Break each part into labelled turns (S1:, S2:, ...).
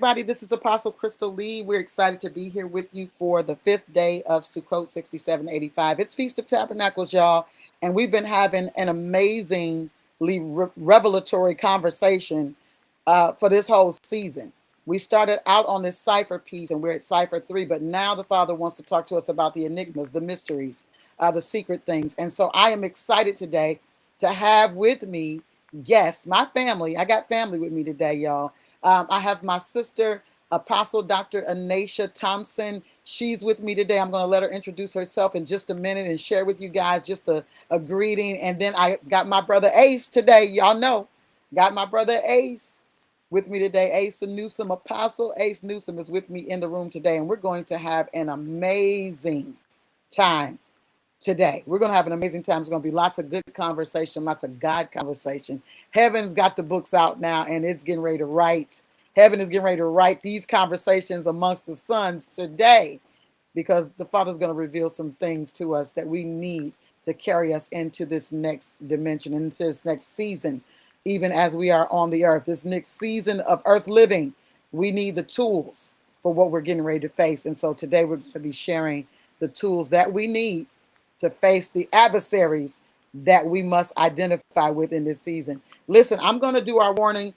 S1: everybody. This is Apostle Crystal Lee. We're excited to be here with you for the fifth day of Sukkot 6785. It's Feast of Tabernacles, y'all. And we've been having an amazingly revelatory conversation for this whole season. We started out on this Cipher piece and we're at Cipher 3, but now the Father wants to talk to us about the enigmas, the mysteries, the secret things. And so I am excited today to have with me guests, my family. I got family with me today, y'all. I have my sister, Apostle Dr. Anasha Thompson. She's with me today. I'm going to let her introduce herself in just a minute and share with you guys just a greeting. And then I got my brother Ace today. Y'all know, got my brother Ace with me today. Ace Newsom, Apostle Ace Newsom is with me in the room today. And we're going to have an amazing time today. We're going to have an amazing time. It's going to be lots of good conversation, lots of God conversation. Heaven's got the books out now and it's getting ready to write. Heaven is getting ready to write these conversations amongst the sons today because the Father's going to reveal some things to us that we need to carry us into this next dimension, into this next season, even as we are on the earth. This next season of earth living, we need the tools for what we're getting ready to face. And so today we're going to be sharing the tools that we need to face the adversaries that we must identify with in this season. Listen, I'm going to do our warning.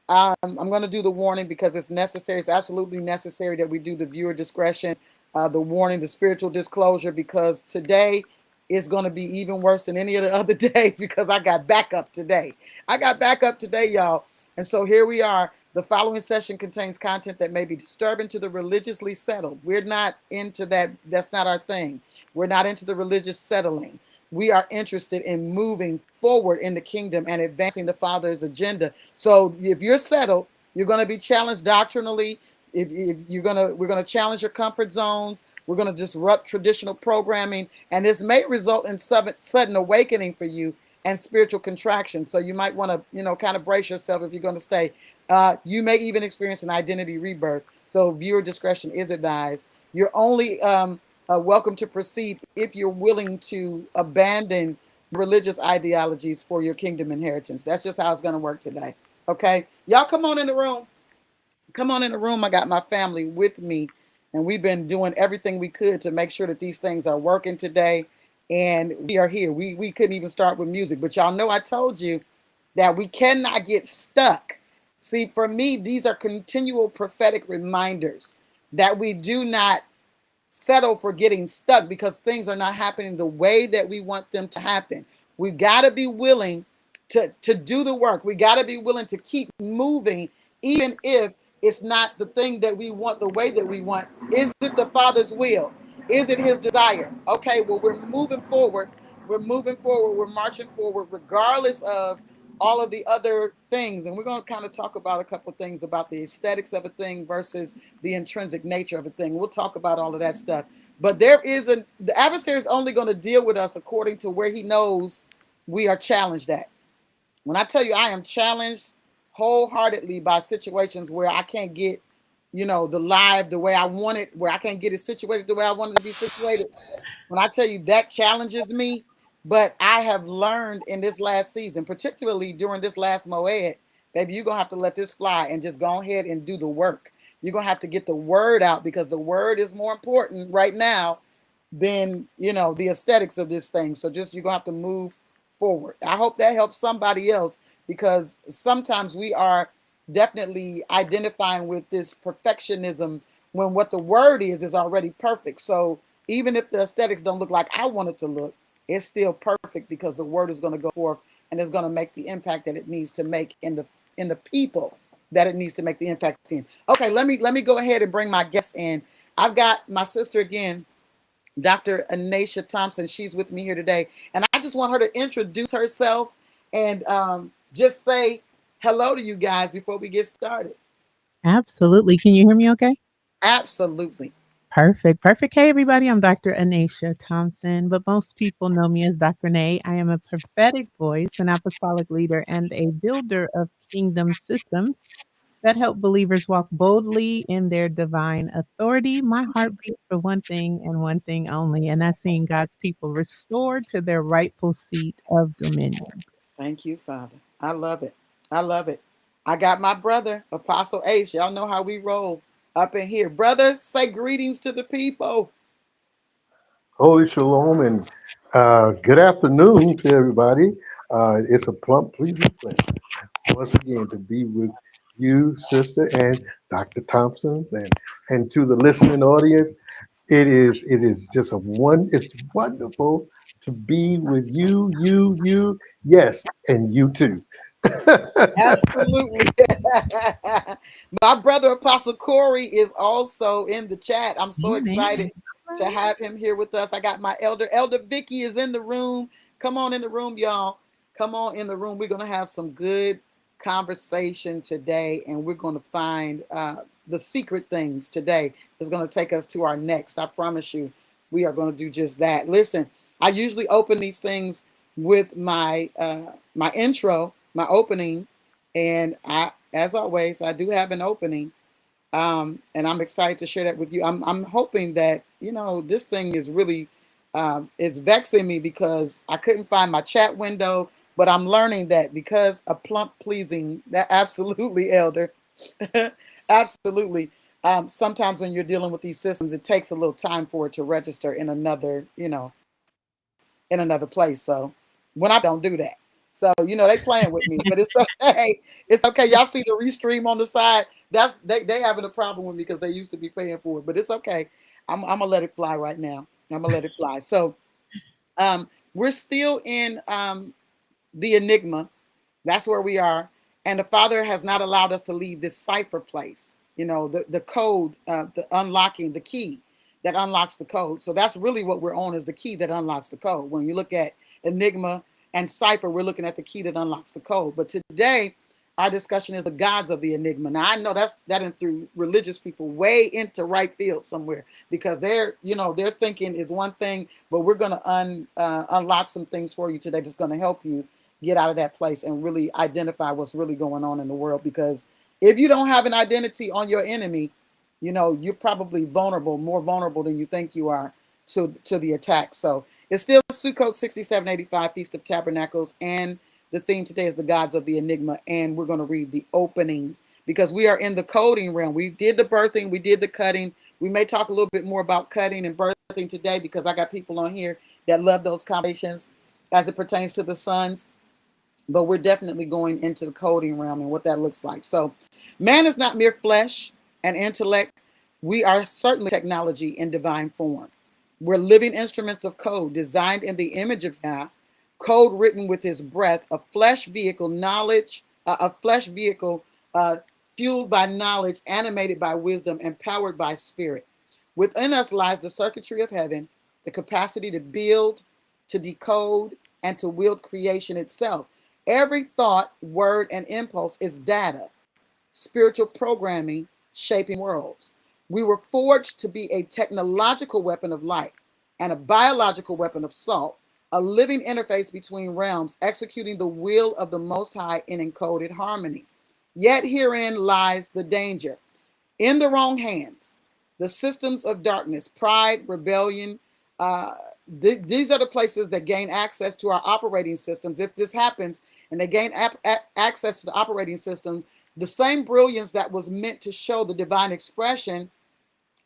S1: I'm going to do the warning because it's necessary. It's absolutely necessary that we do the viewer discretion, the warning, the spiritual disclosure, because today is going to be even worse than any of the other days because I got backup today. I got backup today, y'all. And so here we are. The following session contains content that may be disturbing to the religiously settled. We're not into that. That's not our thing. We're not into the religious settling. We are interested in moving forward in the kingdom and advancing the Father's agenda. So if you're settled, you're going to be challenged doctrinally. If we're going to challenge your comfort zones. We're going to disrupt traditional programming, and this may result in sudden awakening for you and spiritual contraction. So you might want to, kind of brace yourself if you're going to stay. You may even experience an identity rebirth. So viewer discretion is advised. You're only welcome to proceed if you're willing to abandon religious ideologies for your kingdom inheritance. That's just how it's going to work today. Okay, y'all come on in the room. Come on in the room. I got my family with me, and we've been doing everything we could to make sure that these things are working today. And we are here. We couldn't even start with music, but y'all know I told you that we cannot get stuck. See, for me, these are continual prophetic reminders that we do not settle for getting stuck because things are not happening the way that we want them to happen. We got to be willing to do the work. We got to be willing to keep moving, even if it's not the thing that we want the way that we want. Is it the Father's will? Is it his desire? Okay, well, we're moving forward. We're moving forward. We're marching forward, regardless of all of the other things. And we're going to kind of talk about a couple of things about the aesthetics of a thing versus the intrinsic nature of a thing. We'll talk about all of that stuff. But the adversary is only going to deal with us according to where he knows we are challenged at. When I tell you I am challenged wholeheartedly by situations where I can't get, the live the way I want it, where I can't get it situated the way I want it to be situated. When I tell you that challenges me, but I have learned in this last season, particularly during this last Moed, baby, you're going to have to let this fly and just go ahead and do the work. You're going to have to get the word out because the word is more important right now than, the aesthetics of this thing. So you're going to have to move forward. I hope that helps somebody else because sometimes we are definitely identifying with this perfectionism when what the word is already perfect. So even if the aesthetics don't look like I want it to look, it's still perfect because the word is going to go forth and it's going to make the impact that it needs to make in the people that it needs to make the impact in. Okay, let me go ahead and bring my guests in. I've got my sister again, Dr. Anasha Thompson. She's with me here today, and I just want her to introduce herself and just say hello to you guys before we get started.
S2: Absolutely. Can you hear me okay?
S1: Absolutely.
S2: Perfect. Perfect. Hey, everybody. I'm Dr. Anasha Thompson, but most people know me as Dr. Nay. I am a prophetic voice, an apostolic leader, and a builder of kingdom systems that help believers walk boldly in their divine authority. My heart beats for one thing and one thing only, and that's seeing God's people restored to their rightful seat of dominion.
S1: Thank you, Father. I love it. I love it. I got my brother, Apostle Ace. Y'all know how we roll up in here. Brother, say greetings to the people.
S3: Holy Shalom and good afternoon to everybody. It's a plump, pleasing pleasure once again to be with you, sister, and Dr. Thompson, and to the listening audience. It is just it's wonderful to be with you, yes, and you too.
S1: Absolutely. My brother Apostle Corey is also in the chat. I'm so excited
S2: Amen.
S1: to
S2: Right.
S1: have him here with us. I got my elder Vicky is in the room. Come on in the room, y'all. Come on in the room. We're going to have some good conversation today, and we're going to find the secret things today that's going to take us to our next. I promise you, we are going to do just that. Listen, I usually open these things with my intro, my opening, and as always, I do have an opening, and I'm excited to share that with you. I'm hoping that this thing is really it's vexing me because I couldn't find my chat window, but I'm learning that because a plump pleasing that absolutely elder, absolutely. Sometimes when you're dealing with these systems, it takes a little time for it to register in another, in another place. So when I don't do that. So they playing with me, but it's okay. It's okay. Y'all see the restream on the side. That's they having a problem with me because they used to be paying for it, but it's okay. I'm gonna let it fly right now. I'm gonna let it fly. So we're still in the Enigma. That's where we are. And the Father has not allowed us to leave this cipher place, the code, the unlocking, the key that unlocks the code. So that's really what we're on, is the key that unlocks the code. When you look at Enigma and Cipher, we're looking at the key that unlocks the code. But today, our discussion is the gods of the Enigma. Now I know that through religious people way into right field somewhere, because their thinking is one thing, but we're going to unlock some things for you today that's going to help you get out of that place and really identify what's really going on in the world. Because if you don't have an identity on your enemy, you're probably vulnerable, more vulnerable than you think you are to the attack. So it's still Sukkot 6785, Feast of Tabernacles, and the theme today is the gods of the Enigma, and we're going to read the opening because we are in the coding realm. We did the birthing, we did the cutting. We may talk a little bit more about cutting and birthing today because I got people on here that love those conversations as it pertains to the sons, but we're definitely going into the coding realm and what that looks like. So man is not mere flesh and intellect. We are certainly technology in divine form. We're living instruments of code designed in the image of Yah, code written with his breath, a flesh vehicle knowledge, a flesh vehicle fueled by knowledge, animated by wisdom, and powered by spirit. Within us lies the circuitry of heaven, the capacity to build, to decode, and to wield creation itself. Every thought, word, and impulse is data, spiritual programming shaping worlds. We were forged to be a technological weapon of light and a biological weapon of salt, a living interface between realms, executing the will of the Most High in encoded harmony. Yet herein lies the danger. In the wrong hands, the systems of darkness, pride, rebellion, uh, these are the places that gain access to our operating systems. If this happens and they gain access to the operating system, the same brilliance that was meant to show the divine expression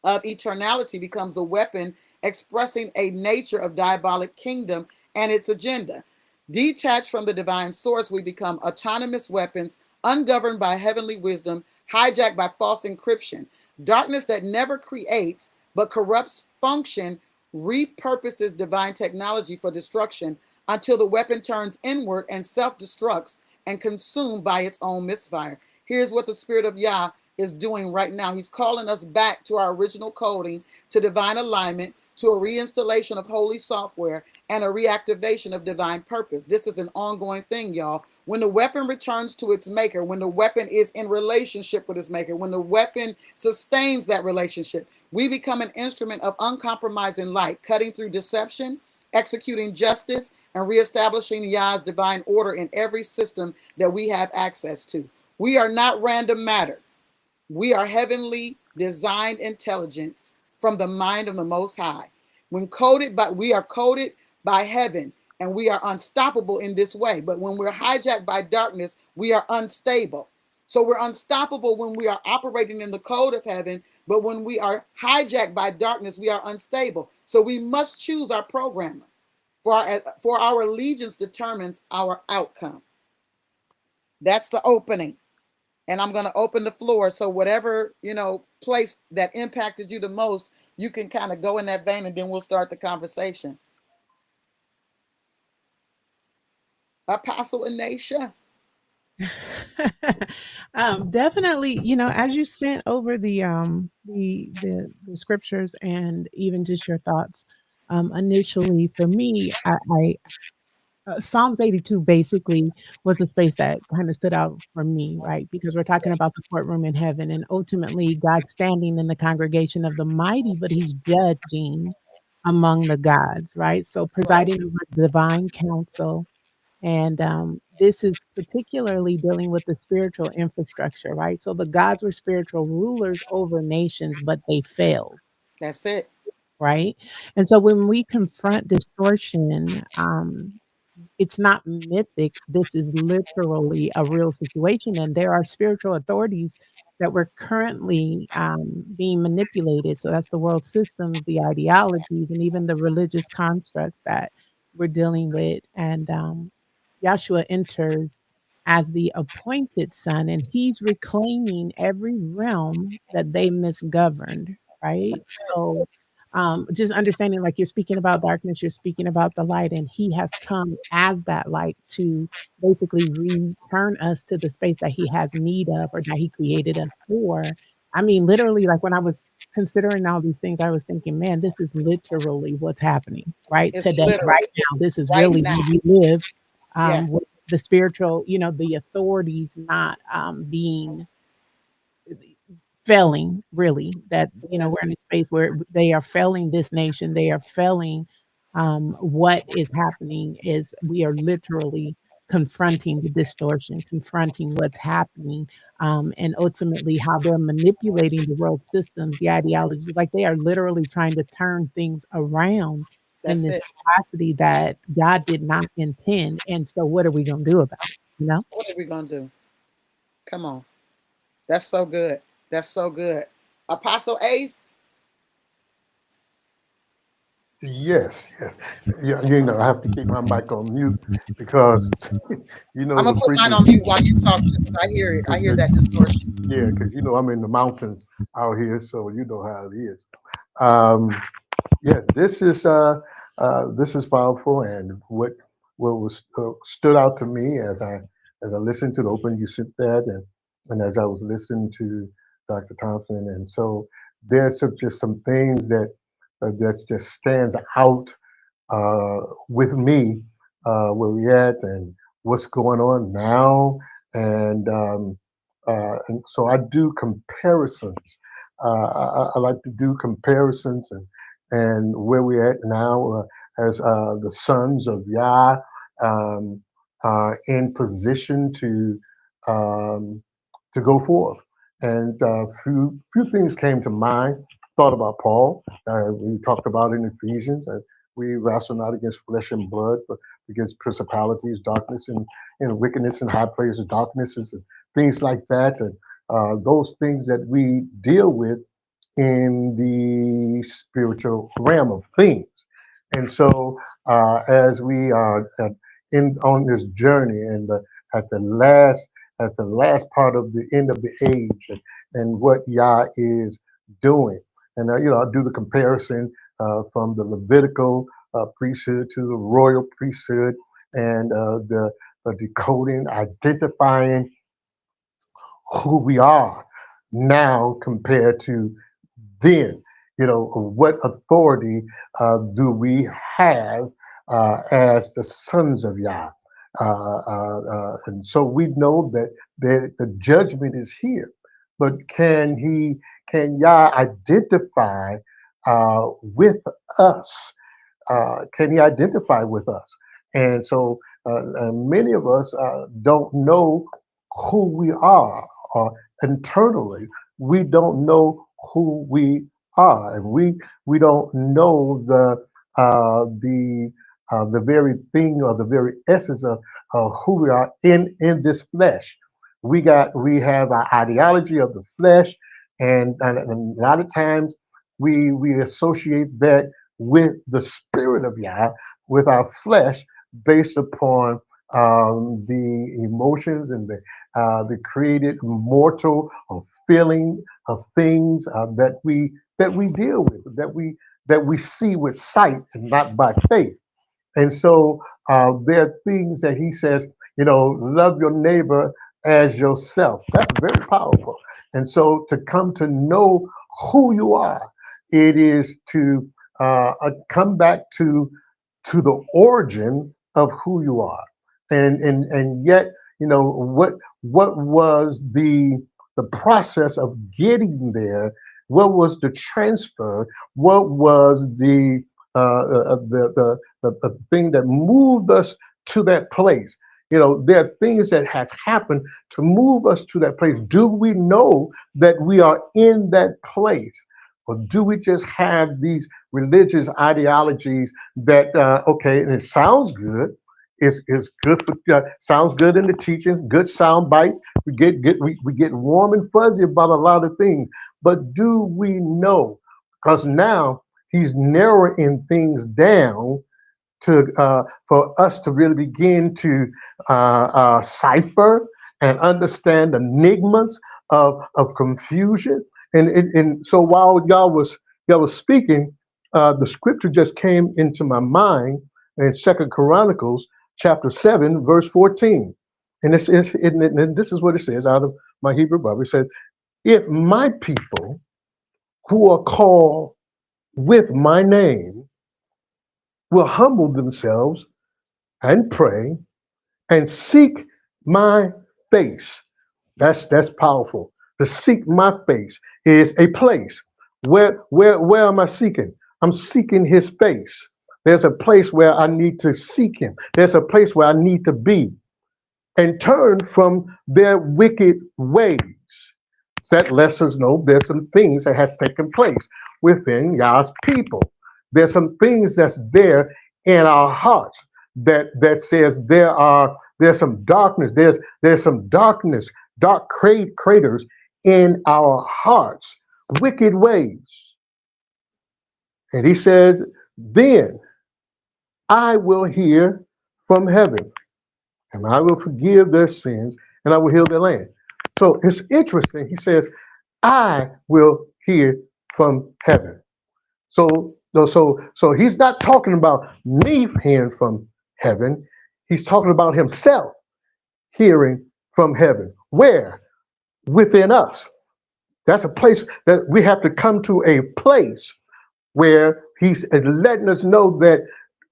S1: of eternality becomes a weapon expressing a nature of diabolic kingdom and its agenda. Detached from the divine source, we become autonomous weapons, ungoverned by heavenly wisdom, hijacked by false encryption. Darkness that never creates but corrupts function repurposes divine technology for destruction until the weapon turns inward and self destructs and consumed by its own misfire. Here's what the Spirit of Yah is doing right now. He's calling us back to our original coding, to divine alignment, to a reinstallation of holy software, and a reactivation of divine purpose. This is an ongoing thing, y'all. When the weapon returns to its maker, when the weapon is in relationship with its maker, when the weapon sustains that relationship, we become an instrument of uncompromising light, cutting through deception, executing justice, and reestablishing Yah's divine order in every system that we have access to. We are not random matter. We are heavenly designed intelligence from the mind of the Most High. We are coded by heaven, and we are unstoppable in this way. But when we're hijacked by darkness, we are unstable. So we're unstoppable when we are operating in the code of heaven, but when we are hijacked by darkness, we are unstable. So we must choose our programmer. For our allegiance determines our outcome. That's the opening. And I'm going to open the floor. So whatever, place that impacted you the most, you can kind of go in that vein and then we'll start the conversation. Apostle Anisha.
S2: Definitely, as you sent over the scriptures and even just your thoughts, initially for me, Psalms 82 basically was a space that kind of stood out for me, right? Because we're talking about the courtroom in heaven and ultimately God standing in the congregation of the mighty, but he's judging among the gods, right? So
S1: Right.
S2: presiding over divine council. And this is particularly dealing with the spiritual infrastructure, right? So the gods were spiritual rulers over nations, but they failed,
S1: That's it.
S2: right? And so when we confront distortion, it's not mythic. This is literally a real situation, and there are spiritual authorities that were currently being manipulated. So that's the world systems, the ideologies, and even the religious constructs that we're dealing with. And Yahshua enters as the appointed son, and he's reclaiming every realm that they misgoverned. Right. So just understanding, like, you're speaking about darkness, you're speaking about the light, and he has come as that light to basically return us to the space that he has need of or that he created us for. I mean, literally, like when I was considering all these things, I was thinking, man, this is literally what's happening right
S1: It's
S2: today,
S1: literal
S2: right now. This is
S1: right
S2: really
S1: now.
S2: where we live,
S1: Yes.
S2: with the spiritual, the authorities not being failing, really, that, we're in
S1: Yes.
S2: a space where they are failing this nation, they are failing. What is happening is we are literally confronting the distortion, confronting what's happening, and ultimately how they're manipulating the world systems, the ideologies, like they are literally trying to turn things around in
S1: That's
S2: this
S1: it.
S2: capacity that God did not intend. And so what are we gonna do about it, you know?
S1: What are we going to do? Come on. That's so good. That's so good. Apostle Ace,
S3: Yes, yes. Yeah, I have to keep my mic on mute because
S1: I'm going
S3: the
S1: to put mine on
S3: frequency.
S1: mute while you talk too, because I hear it. I hear that distortion.
S3: Yeah, because I'm in the mountains out here, so you know how it is. Um, yeah, this is powerful, and what was stood out to me as I listened to the open, you sent that, and as I was listening to Dr. Thompson, and so there's just some things that just stands out uh, with me, where we at and what's going on now. And so I do comparisons. I like to do comparisons and where we're at now, as the sons of Yah, um, are in position um, to go forth. And few things came to mind. Thought about Paul. We talked about in Ephesians. We wrestle not against flesh and blood, but against principalities, darkness, and wickedness in high places, darknesses, and things like that. And those things that we deal with in the spiritual realm of things. And so, as we are in on this journey, and at the last part of the end of the age, and what Yah is doing, and I'll do the comparison from the Levitical priesthood to the royal priesthood, and the decoding, identifying who we are now compared to then. What authority do we have as the sons of Yah? And so we know that the judgment is here, but can Yah identify with us? Can he identify with us? And so many of us don't know who we are, or internally, we don't know who we are, and we don't know the very thing or the very essence of who we are in this flesh. we have our ideology of the flesh, and a lot of times we associate that with the spirit of Yah, with our flesh, based upon the emotions and the created mortal or feeling of things that we deal with, that we see with sight and not by faith. And so there are things that he says, love your neighbor as yourself. That's very powerful. And so to come to know who you are, it is to come back to the origin of who you are. And yet, what was the process of getting there? What was the transfer? What was the thing that moved us to that place? There are things that has happened to move us to that place. Do we know that we are in that place? Or do we just have these religious ideologies that, okay, and it sounds good. It's good for, sounds good in the teachings, good sound bites. We get warm and fuzzy about a lot of things. But do we know? Because now he's narrowing things down to for us to really begin to cipher and understand enigmas of confusion. And so while y'all was speaking, the scripture just came into my mind in Second Chronicles chapter 7, verse 14. And this is what it says out of my Hebrew Bible. It says, if my people who are called with my name will humble themselves and pray and seek my face. That's powerful. To seek my face is a place. Where am I seeking? I'm seeking his face. There's a place where I need to seek him. There's a place where I need to be and turn from their wicked ways. That lets us know there's some things that has taken place within God's people. There's some things that's there in our hearts that says there's some darkness. There's some darkness, dark craters in our hearts, wicked ways. And he says, then I will hear from heaven, and I will forgive their sins, and I will heal their land. So it's interesting. He says, I will hear from heaven. So he's not talking about me hearing from heaven. He's talking about himself hearing from heaven. Where? Within us. That's a place that we have to come to, a place where he's letting us know that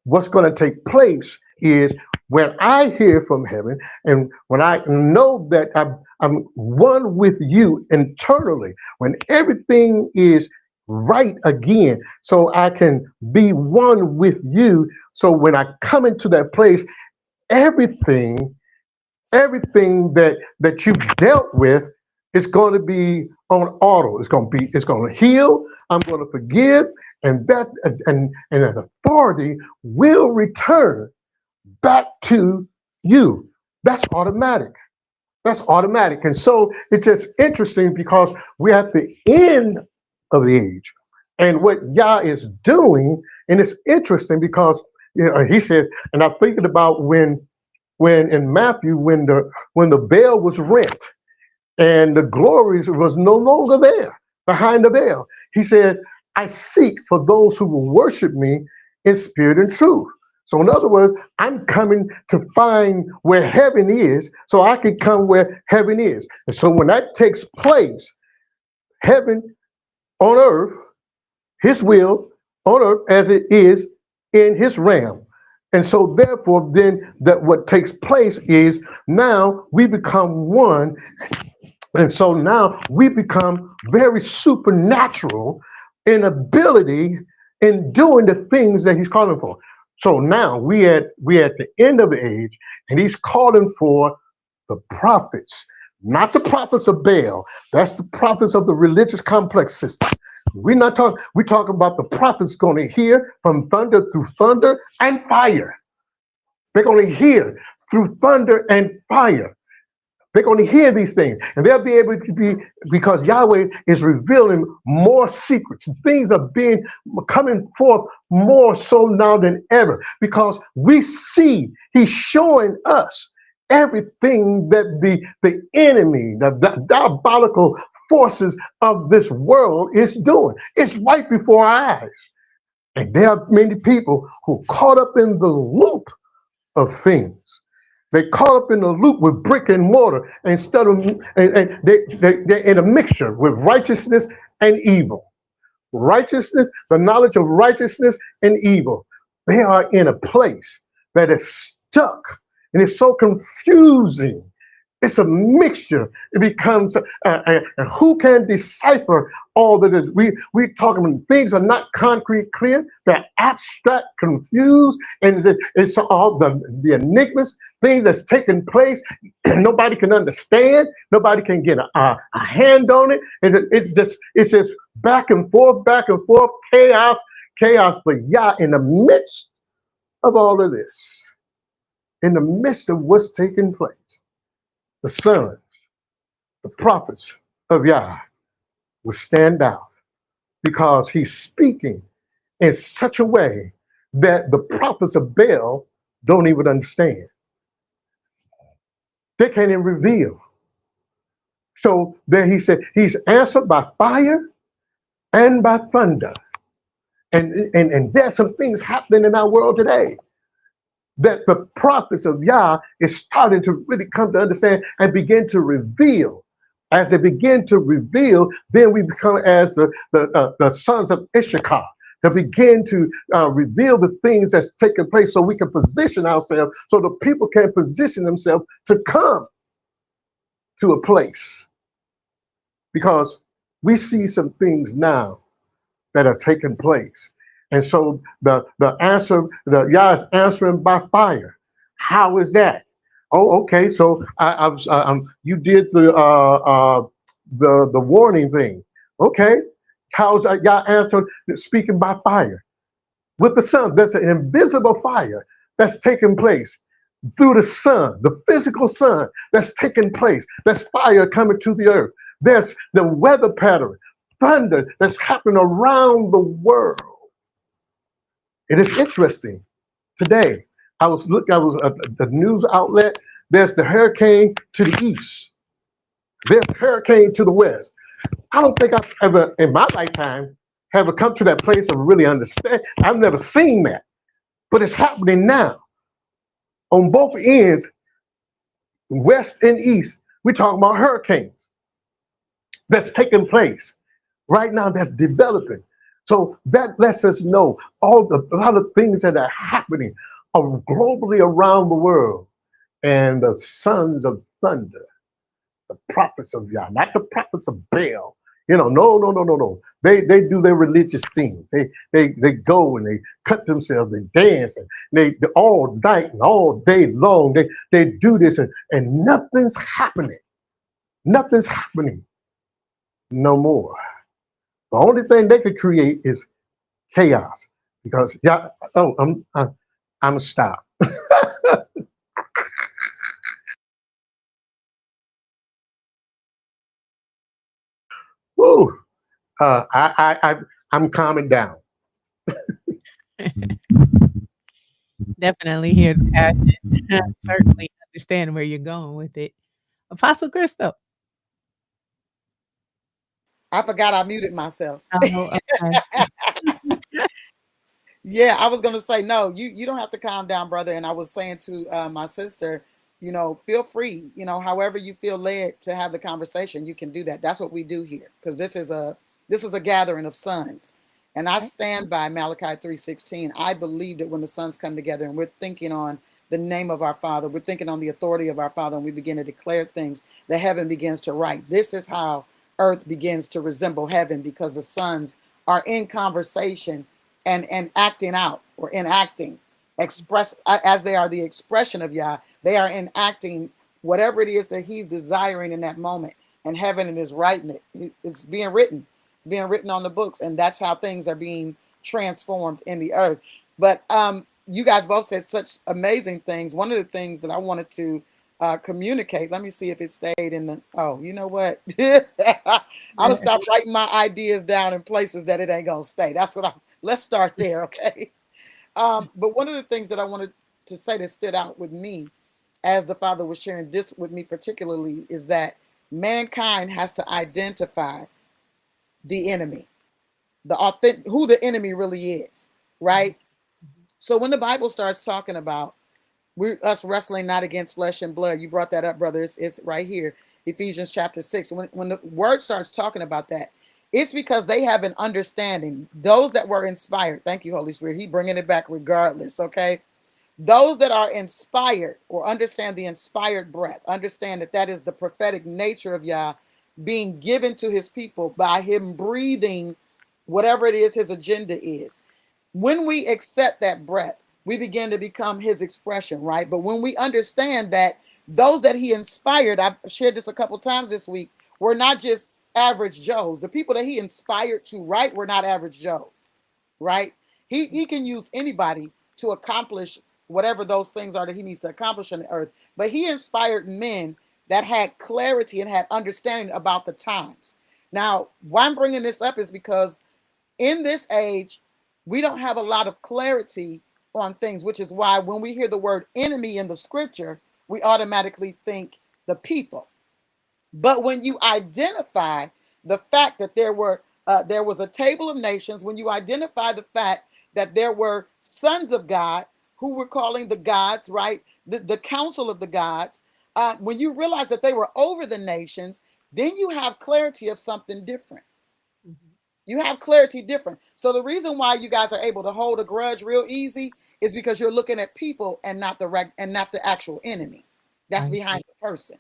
S3: what's going to take place is when I hear from heaven and when I know that I'm one with you internally, when everything is right again, so I can be one with you. So when I come into that place, everything everything that you've dealt with is going to be on auto. It's going to heal. I'm going to forgive, and that authority will return back to you. That's automatic. That's automatic. And so it's just interesting because we're at the end of the age. And what Yah is doing, and it's interesting because he said, and I'm thinking about when in Matthew, when the veil was rent and the glories was no longer there behind the veil. He said, I seek for those who will worship me in spirit and truth. So in other words, I'm coming to find where heaven is so I can come where heaven is. And so when that takes place, heaven on earth, his will on earth as it is in his realm. And so therefore, then that what takes place is now we become one. And so now we become very supernatural in ability in doing the things that he's calling for. So now we at the end of the age, and he's calling for the prophets, not the prophets of Baal. That's the prophets of the religious complex system. We're talking about the prophets going to hear from thunder through thunder and fire. They're going to hear through thunder and fire. They're going to hear these things, and they'll be able to be, because Yahweh is revealing more secrets. Things are being coming forth more so now than ever, because we see He's showing us everything that the enemy, the diabolical forces of this world is doing. It's right before our eyes. And there are many people who are caught up in the loop of things. They caught up in the loop with brick and mortar instead of, and they're in a mixture with righteousness and evil. Righteousness, the knowledge of righteousness and evil. They are in a place that is stuck, and it's so confusing. It's a mixture. It becomes, and who can decipher all that is? We talking about things are not concrete, clear. They're abstract, confused, and it's all the enigmas, things that's taking place. Nobody can understand. Nobody can get a hand on it. And it's just back and forth, chaos, chaos. But yeah, in the midst of all of this, in the midst of what's taking place, the sons, the prophets of Yah will stand out because he's speaking in such a way that the prophets of Baal don't even understand. They can't even reveal. So then he said, he's answered by fire and by thunder. And there's some things happening in our world today that the prophets of Yah is starting to really come to understand and begin to reveal. As they begin to reveal, then we become as the sons of Issachar to begin to reveal the things that's taking place so we can position ourselves, so the people can position themselves to come to a place. Because we see some things now that are taking place. And so the answer, the Yah is answering by fire. How is that? Oh, okay. So you did the warning thing. Okay. How's Yah answering, speaking by fire? With the sun, there's an invisible fire that's taking place through the sun, the physical sun that's taking place. There's fire coming to the earth. There's the weather pattern, thunder that's happening around the world. It is interesting. Today, I was at the news outlet. There's the hurricane to the east. There's a hurricane to the west. I don't think I've ever, in my lifetime, ever come to that place of really understand. I've never seen that, but it's happening now. On both ends, west and east, we're talking about hurricanes that's taking place right now, that's developing. So that lets us know a lot of things that are happening globally around the world. And the sons of thunder, the prophets of Yah, not the prophets of Baal. No. They do their religious thing. They go and they cut themselves, they dance, and they all night and all day long. They do this, and nothing's happening. Nothing's happening no more. The only thing they could create is chaos, because yeah. Oh, I'm stop. Woo. I'm calming down.
S2: Definitely hear the passion. Certainly understand where you're going with it. Apostle Crystal.
S1: I forgot I muted myself.
S2: Oh, okay.
S1: Yeah, I was gonna say no. You don't have to calm down, brother. And I was saying to my sister, feel free. However you feel led to have the conversation, you can do that. That's what we do here, because this is a gathering of sons, and I
S2: Okay.
S1: stand by Malachi 3:16. I believe that when the sons come together and we're thinking on the name of our Father, we're thinking on the authority of our Father, and we begin to declare things, the heaven begins to write. This is how earth begins to resemble heaven, because the sons are in conversation and acting out or enacting, express as they are the expression of Yah. They are enacting whatever it is that He's desiring in that moment, and heaven is writing it. It's being written. It's being written on the books, and that's how things are being transformed in the earth. But you guys both said such amazing things. One of the things that I wanted to communicate. Let me see if it stayed in the. Oh, you know what? I'm gonna stop writing my ideas down in places that it ain't gonna stay. That's what I'm. Let's start there, okay? But one of the things that I wanted to say that stood out with me, as the Father was sharing this with me particularly, is that mankind has to identify the enemy, the authentic, who the enemy really is, right? So when the Bible starts talking about we're us wrestling not against flesh and blood. You brought that up, brother. It's right here, Ephesians chapter 6. When the word starts talking about that, it's because they have an understanding. Those that were inspired, thank you, Holy Spirit. He bringing it back regardless, okay? Those that are inspired or understand the inspired breath, understand that that is the prophetic nature of Yah being given to his people by him breathing whatever it is his agenda is. When we accept that breath, we begin to become his expression, right? But when we understand that those that he inspired, I've shared this a couple times this week, were not just average Joes. The people that he inspired to write were not average Joes, right? He can use anybody to accomplish whatever those things are that he needs to accomplish on the earth. But he inspired men that had clarity and had understanding about the times. Now, why I'm bringing this up is because in this age, we don't have a lot of clarity on things, which is why when we hear the word enemy in the scripture, we automatically think the people. But when you identify the fact that there was a table of nations, when you identify the fact that there were sons of God who were calling the gods, right? The council of the gods, when you realize that they were over the nations, then you have clarity of something different. You have clarity different. So the reason why you guys are able to hold a grudge real easy is because you're looking at people and not the actual enemy that's
S2: I
S1: behind
S2: see.
S1: the person.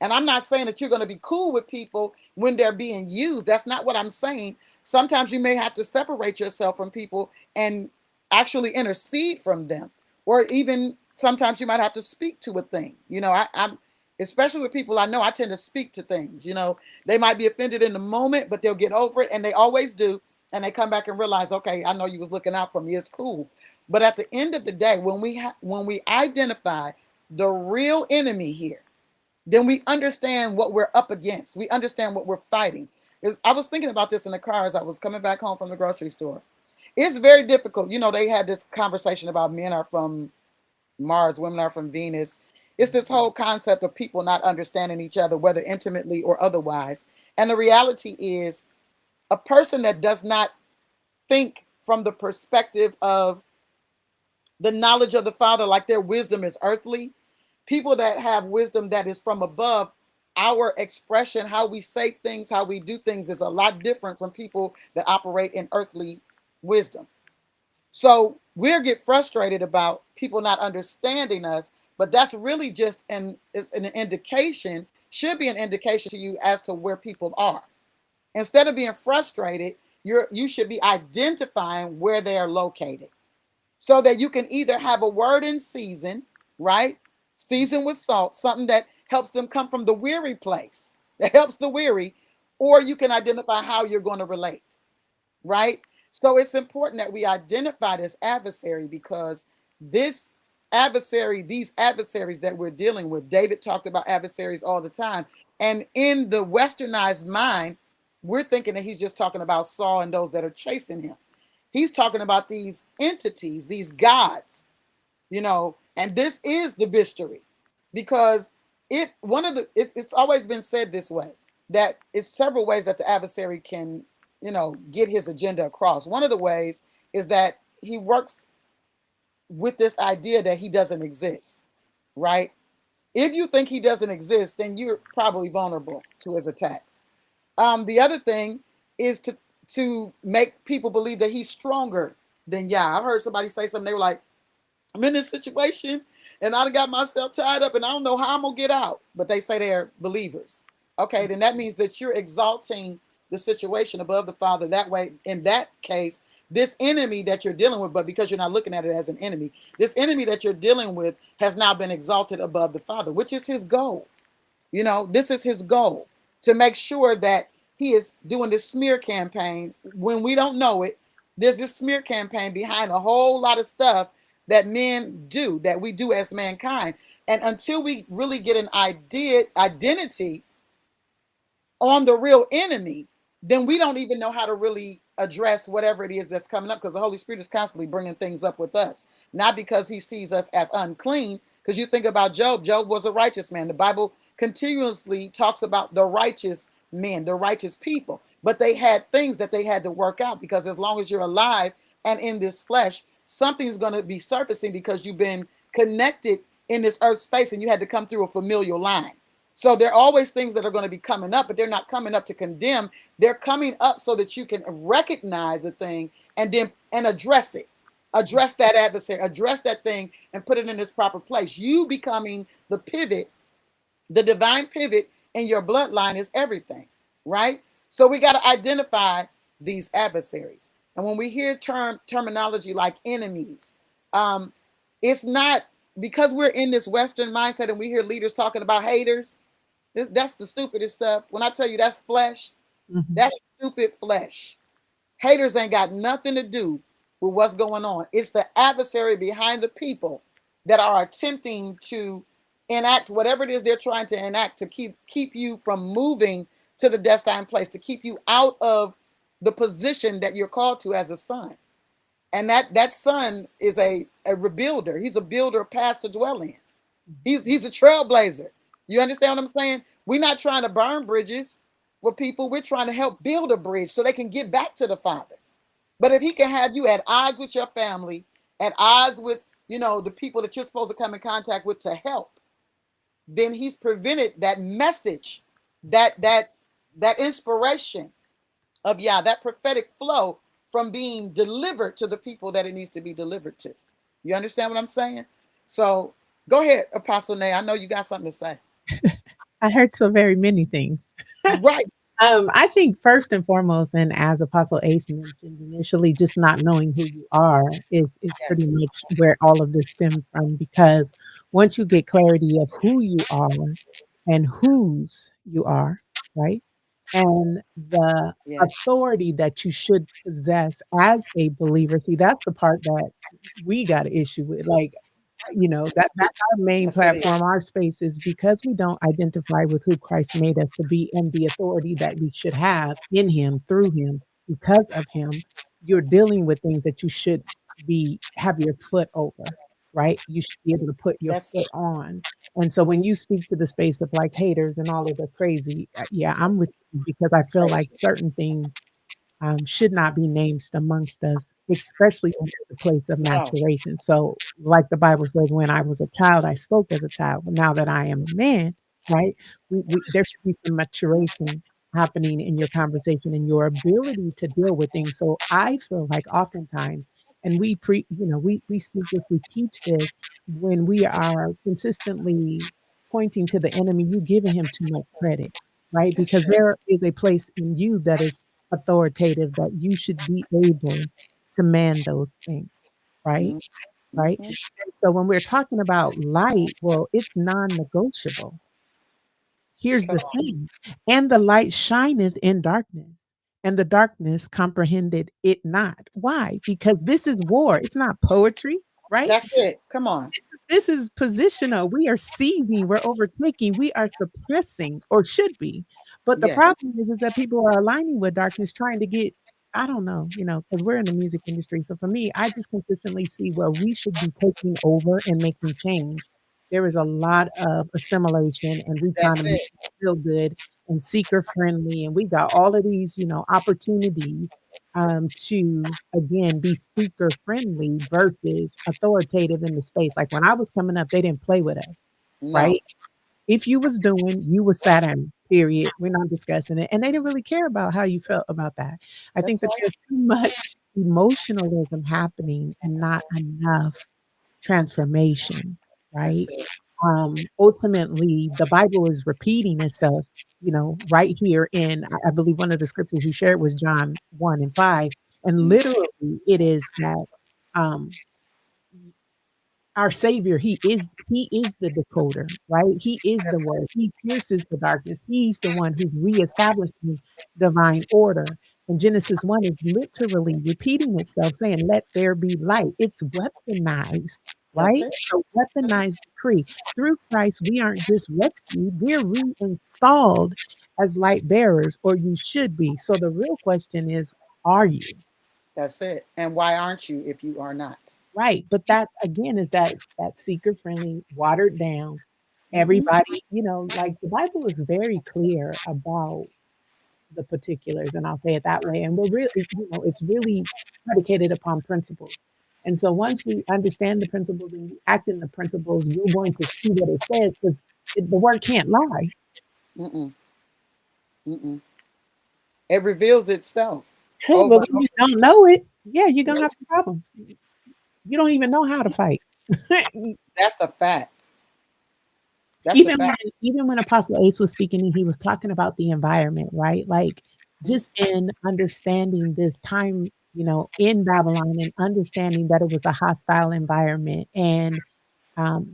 S1: And I'm not saying that you're going to be cool with people when they're being used. That's not what I'm saying. Sometimes you may have to separate yourself from people and actually intercede from them, or even sometimes you might have to speak to a thing. I'm especially with people I know. I tend to speak to things. They might be offended in the moment, but they'll get over it, and they always do. And they come back and realize, okay, I know you was looking out for me. It's cool. But at the end of the day, when we identify the real enemy here, then we understand what we're up against. We understand what we're fighting. I was thinking about this in the car as I was coming back home from the grocery store. It's very difficult. They had this conversation about men are from Mars, women are from Venus. It's this whole concept of people not understanding each other, whether intimately or otherwise. And the reality is, a person that does not think from the perspective of the knowledge of the Father, like their wisdom is earthly, people that have wisdom that is from above, our expression, how we say things, how we do things is a lot different from people that operate in earthly wisdom. So we'll get frustrated about people not understanding us, but that's really just it's an indication, should be an indication to you as to where people are. Instead of being frustrated, you should be identifying where they are located so that you can either have a word in season, right? Season with salt, something that helps them come from the weary place, that helps the weary, or you can identify how you're going to relate, right? So it's important that we identify this adversary because this these adversaries that we're dealing with, David talked about adversaries all the time. And in the westernized mind, we're thinking that he's just talking about Saul and those that are chasing him. He's talking about these entities, these gods, and this is the mystery because it's always been said this way, that it's several ways that the adversary can get his agenda across. One of the ways is that he works with this idea that he doesn't exist, right? If you think he doesn't exist, then you're probably vulnerable to his attacks. The other thing is to make people believe that he's stronger than Yah. I heard somebody say something. They were like, I'm in this situation and I got myself tied up and I don't know how I'm going to get out. But they say they're believers. Okay, then that means that you're exalting the situation above the Father. That way, in that case, this enemy that you're dealing with, but because you're not looking at it as an enemy, this enemy that you're dealing with has now been exalted above the Father, which is his goal. This is his goal, to make sure that he is doing this smear campaign when we don't know it. There's this smear campaign behind a whole lot of stuff that men do, that we do as mankind. And until we really get an identity on the real enemy, then we don't even know how to really address whatever it is that's coming up, because the Holy Spirit is constantly bringing things up with us, not because he sees us as unclean. Because you think about Job. Job was a righteous man. The Bible continuously talks about the righteous men, the righteous people, but they had things that they had to work out, because as long as you're alive and in this flesh, something's going to be surfacing, because you've been connected in this earth space and you had to come through a familial line. So there are always things that are going to be coming up, but they're not coming up to condemn. They're coming up so that you can recognize a thing and then address it. Address that adversary, address that thing, and put it in its proper place. You becoming the pivot, the divine pivot in your bloodline is everything, right? So we got to identify these adversaries. And when we hear terminology like enemies, um, it's not because we're in this Western mindset and we hear leaders talking about haters. That's the stupidest stuff. When I tell you that's flesh,
S2: Mhm.
S1: that's stupid flesh. Haters ain't got nothing to do with what's going on. It's the adversary behind the people that are attempting to enact whatever it is they're trying to enact to keep you from moving to the destined place, to keep you out of the position that you're called to as a son. And that son is a rebuilder. He's a builder of paths to dwell in. He's a trailblazer. You understand what I'm saying? We're not trying to burn bridges for people. We're trying to help build a bridge so they can get back to the Father. But if he can have you at odds with your family, at odds with, the people that you're supposed to come in contact with to help, then he's prevented that message, that inspiration of that prophetic flow from being delivered to the people that it needs to be delivered to. You understand what I'm saying? So go ahead, Apostle Nay. I know you got something to say.
S2: I heard so very many things.
S1: Right.
S2: I think first and foremost, and as Apostle Ace mentioned initially, just not knowing who you are is pretty
S1: Yes.
S2: much where all of this stems from. Because once you get clarity of who you are and whose you are, right, and the
S1: Yes.
S2: authority that you should possess as a believer. See, that's the part that we got an issue with. Like, that's our main
S1: Yes, it
S2: platform,
S1: is.
S2: our space is because we don't identify with who Christ made us to be and the authority that we should have in him, through him, because of him. You're dealing with things that you should have your foot over, right? You should be able to put your
S1: That's
S2: foot on. And so when you speak to the space of like haters and all of the crazy, yeah, I'm with you because I feel like
S1: crazy.
S2: certain things should not be named amongst us, especially when there's a place of
S1: No.
S2: maturation. So, like the Bible says, when I was a child, I spoke as a child, but now that I am a man, right? There should be some maturation happening in your conversation and your ability to deal with things. So, I feel like oftentimes, and we speak this, we teach this when we are consistently pointing to the enemy, you giving him too much credit, right?
S1: That's
S2: Because
S1: it.
S2: there is a place in you that is authoritative that you should be able to man those things, right? Right.
S1: Mm-hmm.
S2: And so when we're talking about light, well, it's non-negotiable. Here's
S1: Come
S2: the
S1: on.
S2: thing. And the light shineth in darkness, and the darkness comprehended it not. Why? Because this is war. It's not poetry, right?
S1: That's it. Come on.
S2: This is positional. We are seizing, we're overtaking, we are suppressing, or should be. But the
S1: Yes.
S2: problem is that people are aligning with darkness, trying to get, I don't know, because we're in the music industry. So for me, I just consistently see where we should be taking over and making change. There is a lot of assimilation, and we trying
S1: That's
S2: to make
S1: it.
S2: it feel good and seeker friendly, and we got all of these, opportunities to again be seeker friendly versus authoritative in the space. Like when I was coming up, they didn't play with us,
S1: No.
S2: right? If you was doing, you was sat in. Period. We're not discussing it, and they didn't really care about how you felt about that. I think
S1: That's
S2: that
S1: right.
S2: there's too much emotionalism happening and not enough transformation,
S1: That's
S2: right?
S1: it.
S2: Ultimately, the Bible is repeating itself, right here in, I believe one of the scriptures you shared was John 1 and 5. And
S1: Mm.
S2: literally, it is that um, our Savior, He is the decoder, right? He is the word. He pierces the darkness. He's the one who's reestablishing divine order. And Genesis 1 is literally repeating itself, saying, "Let there be light." It's weaponized,
S1: That's
S2: right?
S1: it.
S2: So weaponized decree. Through Christ, we aren't just rescued, we're reinstalled as light bearers, or you should be. So the real question is, are you?
S1: That's it. And why aren't you if you are not?
S2: Right. But that again is that seeker friendly, watered down,
S1: Hmm.
S2: everybody, like the Bible is very clear about the particulars, and I'll say it that way. And we're really, it's really predicated upon principles. And so once we understand the principles and we act in the principles, you're going to see what it says because the word can't lie.
S1: Mm-mm. Mm-mm. It reveals itself
S2: But
S1: over and
S2: when
S1: over.
S2: you don't know it, yeah, you're gonna have some problems. You don't even know how to fight.
S1: That's a fact. That's a
S2: even
S1: fact.
S2: when even when Apostle Ace was speaking, he was talking about the environment, right? Like just in understanding this time, in Babylon and understanding that it was a hostile environment and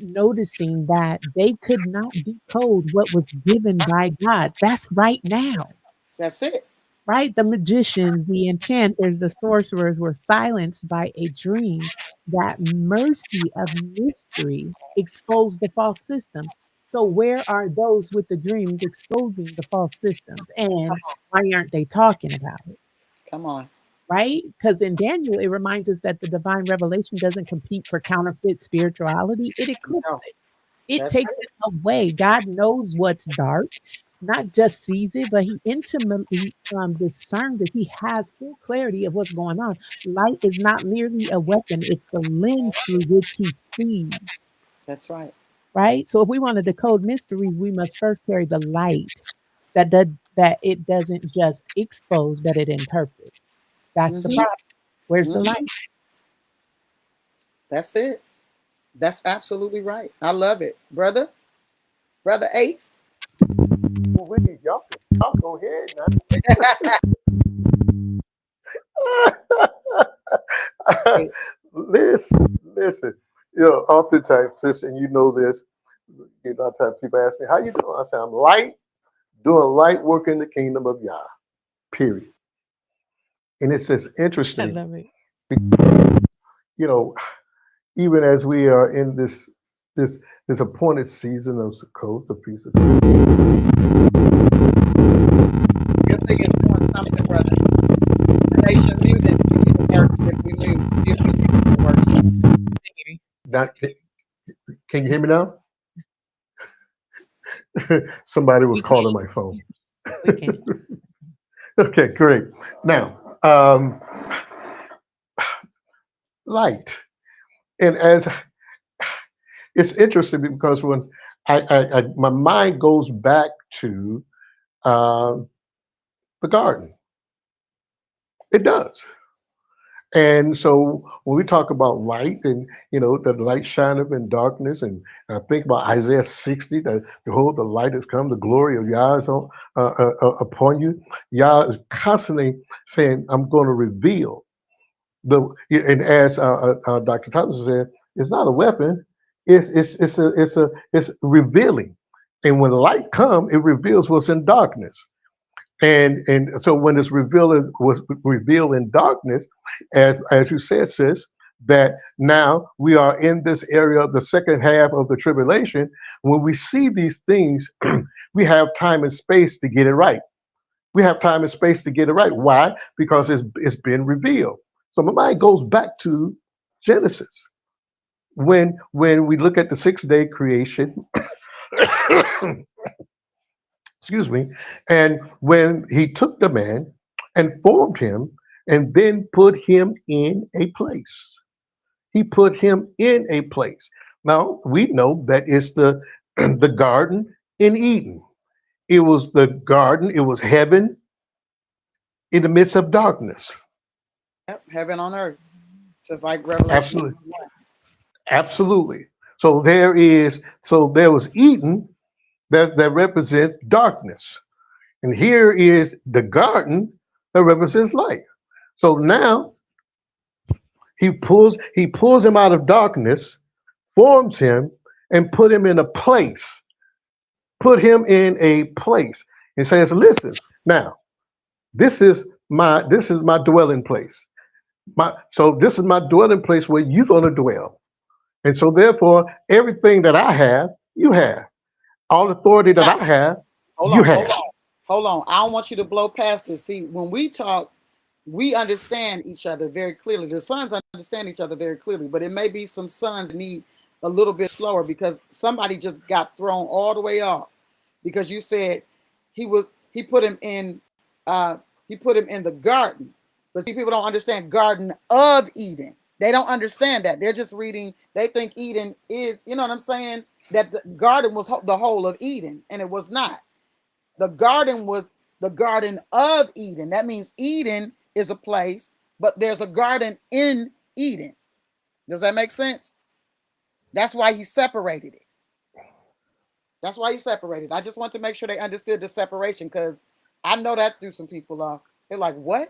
S2: noticing that they could not decode what was given by God. That's right now.
S1: That's it.
S2: Right? The magicians, the enchanters, the sorcerers were silenced by a dream. That mercy of mystery exposed the false systems. So, where are those with the dreams exposing the false systems? And why aren't they talking about it?
S1: Come on.
S2: Right? Because in Daniel, it reminds us that the divine revelation doesn't compete for counterfeit spirituality, it eclipses
S1: No.
S2: it. It
S1: That's
S2: takes
S1: it.
S2: it away. God knows what's dark, not just sees it, but he intimately discerns it. He has full clarity of what's going on. Light is not merely a weapon, it's the lens through which he sees.
S1: That's right.
S2: Right? So if we want to decode mysteries, we must first carry the light that it doesn't just expose, but it interprets. That's the
S1: Hmm.
S2: problem. Where's the light?
S1: Hmm. That's it. That's absolutely right. I love it, brother. Brother Ace.
S3: Well, wait, y'all go ahead now. Listen. Oftentimes, sister, and you know this. A lot of times people ask me, "How you doing?" I say, "I'm light, doing light work in the kingdom of Yah." Period. And it's just
S2: I
S3: interesting,
S2: love it.
S3: you know, even as we are in this this appointed season of Sukkot, the feast of
S1: Your thing is doing something, brother. They should mute and see if it works if we mute. See if we mute if it works.
S3: not, can you hear me now? Somebody was
S2: We can,
S3: calling my phone.
S2: we can.
S3: Okay, great. Now, light. And as it's interesting because when my mind goes back to um, the garden, it does. And so when we talk about light and the light shineth in darkness, and I think about Isaiah 60, that behold the light has come, the glory of Yah is upon you. Yah is constantly saying, I'm going to reveal the and as Dr. Thompson said, it's not a weapon, it's revealing. And when light comes, it reveals what's in darkness. And so when it's revealed was revealed in darkness, as you said, sis, that now we are in this area of the second half of the tribulation. When we see these things, we have time and space to get it right. We have time and space to get it right. Why? Because it's been revealed. So my mind goes back to Genesis. When we look at the 6 day creation, excuse me, and when he took the man and formed him and then put him in a place. He put him in a place. Now we know that it's the the garden in Eden. It was the garden, it was heaven in the midst of darkness.
S1: Yep, heaven on earth, just like Revelation
S3: Absolutely.
S1: 1.
S3: Absolutely. So there was Eden that represents darkness. And here is the garden that represents light. So now he pulls him out of darkness, forms him, and put him in a place. Put him in a place. And says, listen, now this is my dwelling place. So this is my dwelling place where you're gonna dwell. And so therefore, everything that I have, you have. All authority that
S1: Now,
S3: I have,
S1: hold
S3: you
S1: on,
S3: have.
S1: hold on. I don't want you to blow past this. See, when we talk, we understand each other very clearly. The sons understand each other very clearly, but it may be some sons that need a little bit slower because somebody just got thrown all the way off because you said he put him in uh he put him in the garden. But see, people don't understand Garden of Eden. They don't understand that. They're just reading, they think Eden is, you know what I'm saying? That the garden was the whole of Eden, and it was not. The garden was the Garden of Eden. That means Eden is a place, but there's a garden in Eden. Does that make sense? That's why he separated it. That's why he separated. I just want to make sure they understood the separation because I know that threw some people off. They're like, what?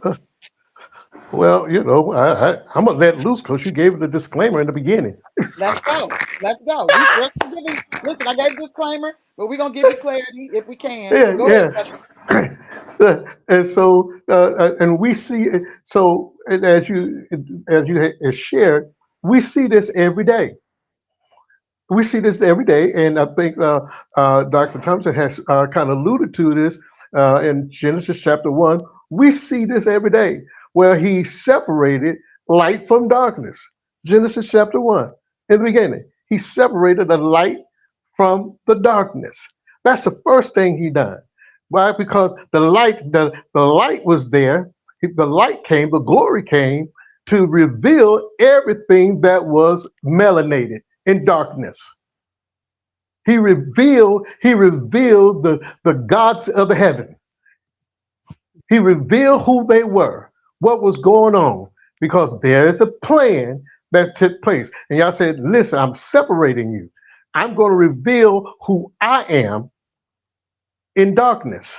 S3: Well, I'm gonna let loose because you gave the disclaimer in the beginning.
S1: Let's go. Let's go. We're giving, listen, I gave a disclaimer, but we're going to give you clarity if we can.
S3: Yeah,
S1: Go ahead, brother.
S3: yeah. And so, and we see so and as you had shared, we see this every day. We see this every day, and I think Dr. Thompson has kind of alluded to this in Genesis chapter 1. We see this every day where he separated light from darkness. Genesis chapter 1. In the beginning, he separated the light from the darkness. That's the first thing he done. Why? Because the light was there, the light came, the glory came to reveal everything that was melanated in darkness. He revealed the gods of the heaven. He revealed who they were, what was going on, because there is a plan that took place. And y'all said, listen, I'm separating you. I'm going to reveal who I am in darkness.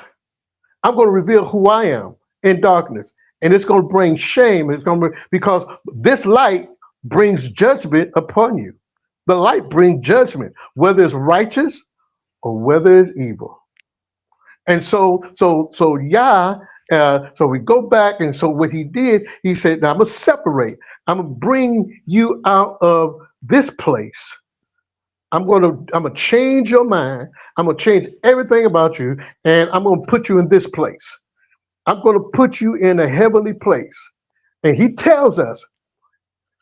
S3: I'm going to reveal who I am in darkness. And it's going to bring shame. It's going to because this light brings judgment upon you. The light brings judgment, whether it's righteous or whether it's evil. And so Yah, so we go back, and so what he did, he said, "Now I'm gonna separate. I'm gonna bring you out of this place. I'm gonna change your mind. I'm gonna change everything about you, and I'm gonna put you in this place. I'm gonna put you in a heavenly place." And he tells us,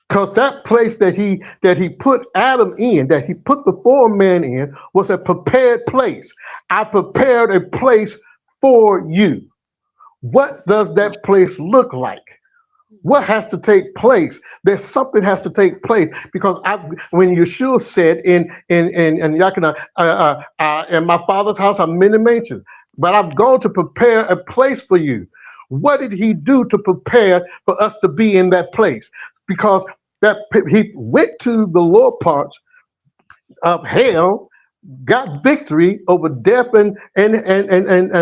S3: because that place that he put Adam in, that he put the four man in, was a prepared place. I prepared a place for you. What does that place look like? What has to take place? There's something has to take place because when Yeshua said in Yakina, in my Father's house are many mansions, but I've gone to prepare a place for you. What did he do to prepare for us to be in that place? Because that he went to the lower parts of hell, got victory over death and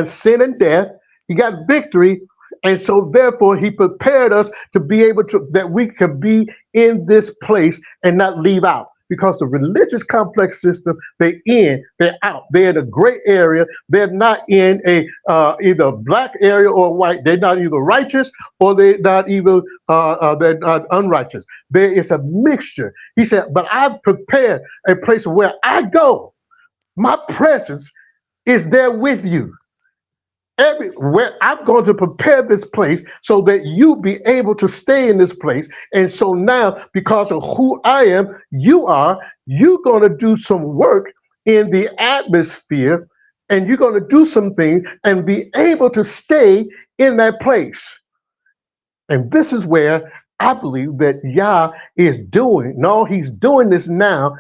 S3: sin and death. He got victory. And so therefore he prepared us to be able to that we could be in this place and not leave out. Because the religious complex system, they're out. They're in a gray area. They're not in a either black area or white. They're not either righteous or they're not unrighteous. There is a mixture. He said, but I've prepared a place where I go. My presence is there with you. Everywhere I'm going to prepare this place so that you be able to stay in this place. And so now, because of who I am, you're going to do some work in the atmosphere, and you're going to do some things and be able to stay in that place. And this is where I believe that Yah is doing. No, he's doing this now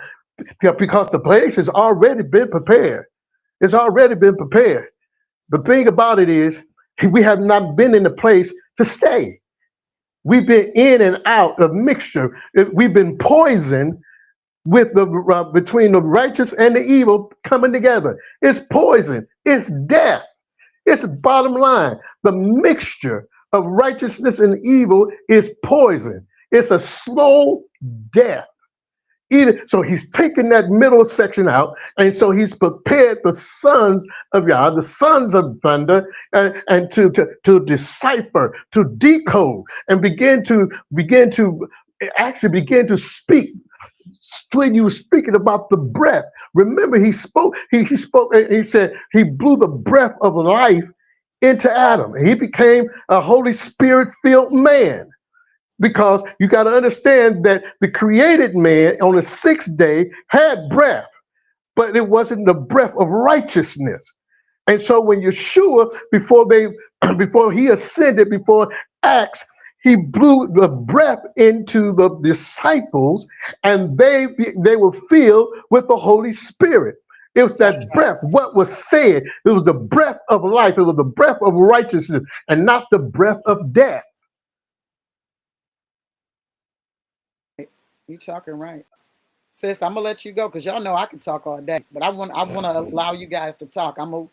S3: because the place has already been prepared. It's already been prepared. The thing about it is, we have not been in the place to stay. We've been in and out of mixture. We've been poisoned with between the righteous and the evil coming together. It's poison. It's death. It's bottom line. The mixture of righteousness and evil is poison. It's a slow death. So he's taken that middle section out, and so he's prepared the sons of Yah, the sons of thunder, and to decipher, to decode, and begin to actually begin to speak when you were speaking about the breath. Remember, he spoke, and he said he blew the breath of life into Adam, and he became a Holy Spirit filled man. Because you got to understand that the created man on the sixth day had breath, but it wasn't the breath of righteousness. And so when Yeshua, before he ascended, before Acts, he blew the breath into the disciples, and they were filled with the Holy Spirit. It was
S1: That's
S3: that
S1: right.
S3: breath, what was said. It was the breath of life. It was the breath of righteousness, and not the breath of death.
S1: You talking right. Sis, I'm gonna let you go because y'all know I can talk all day, but I wanna allow you guys to talk. I'm gonna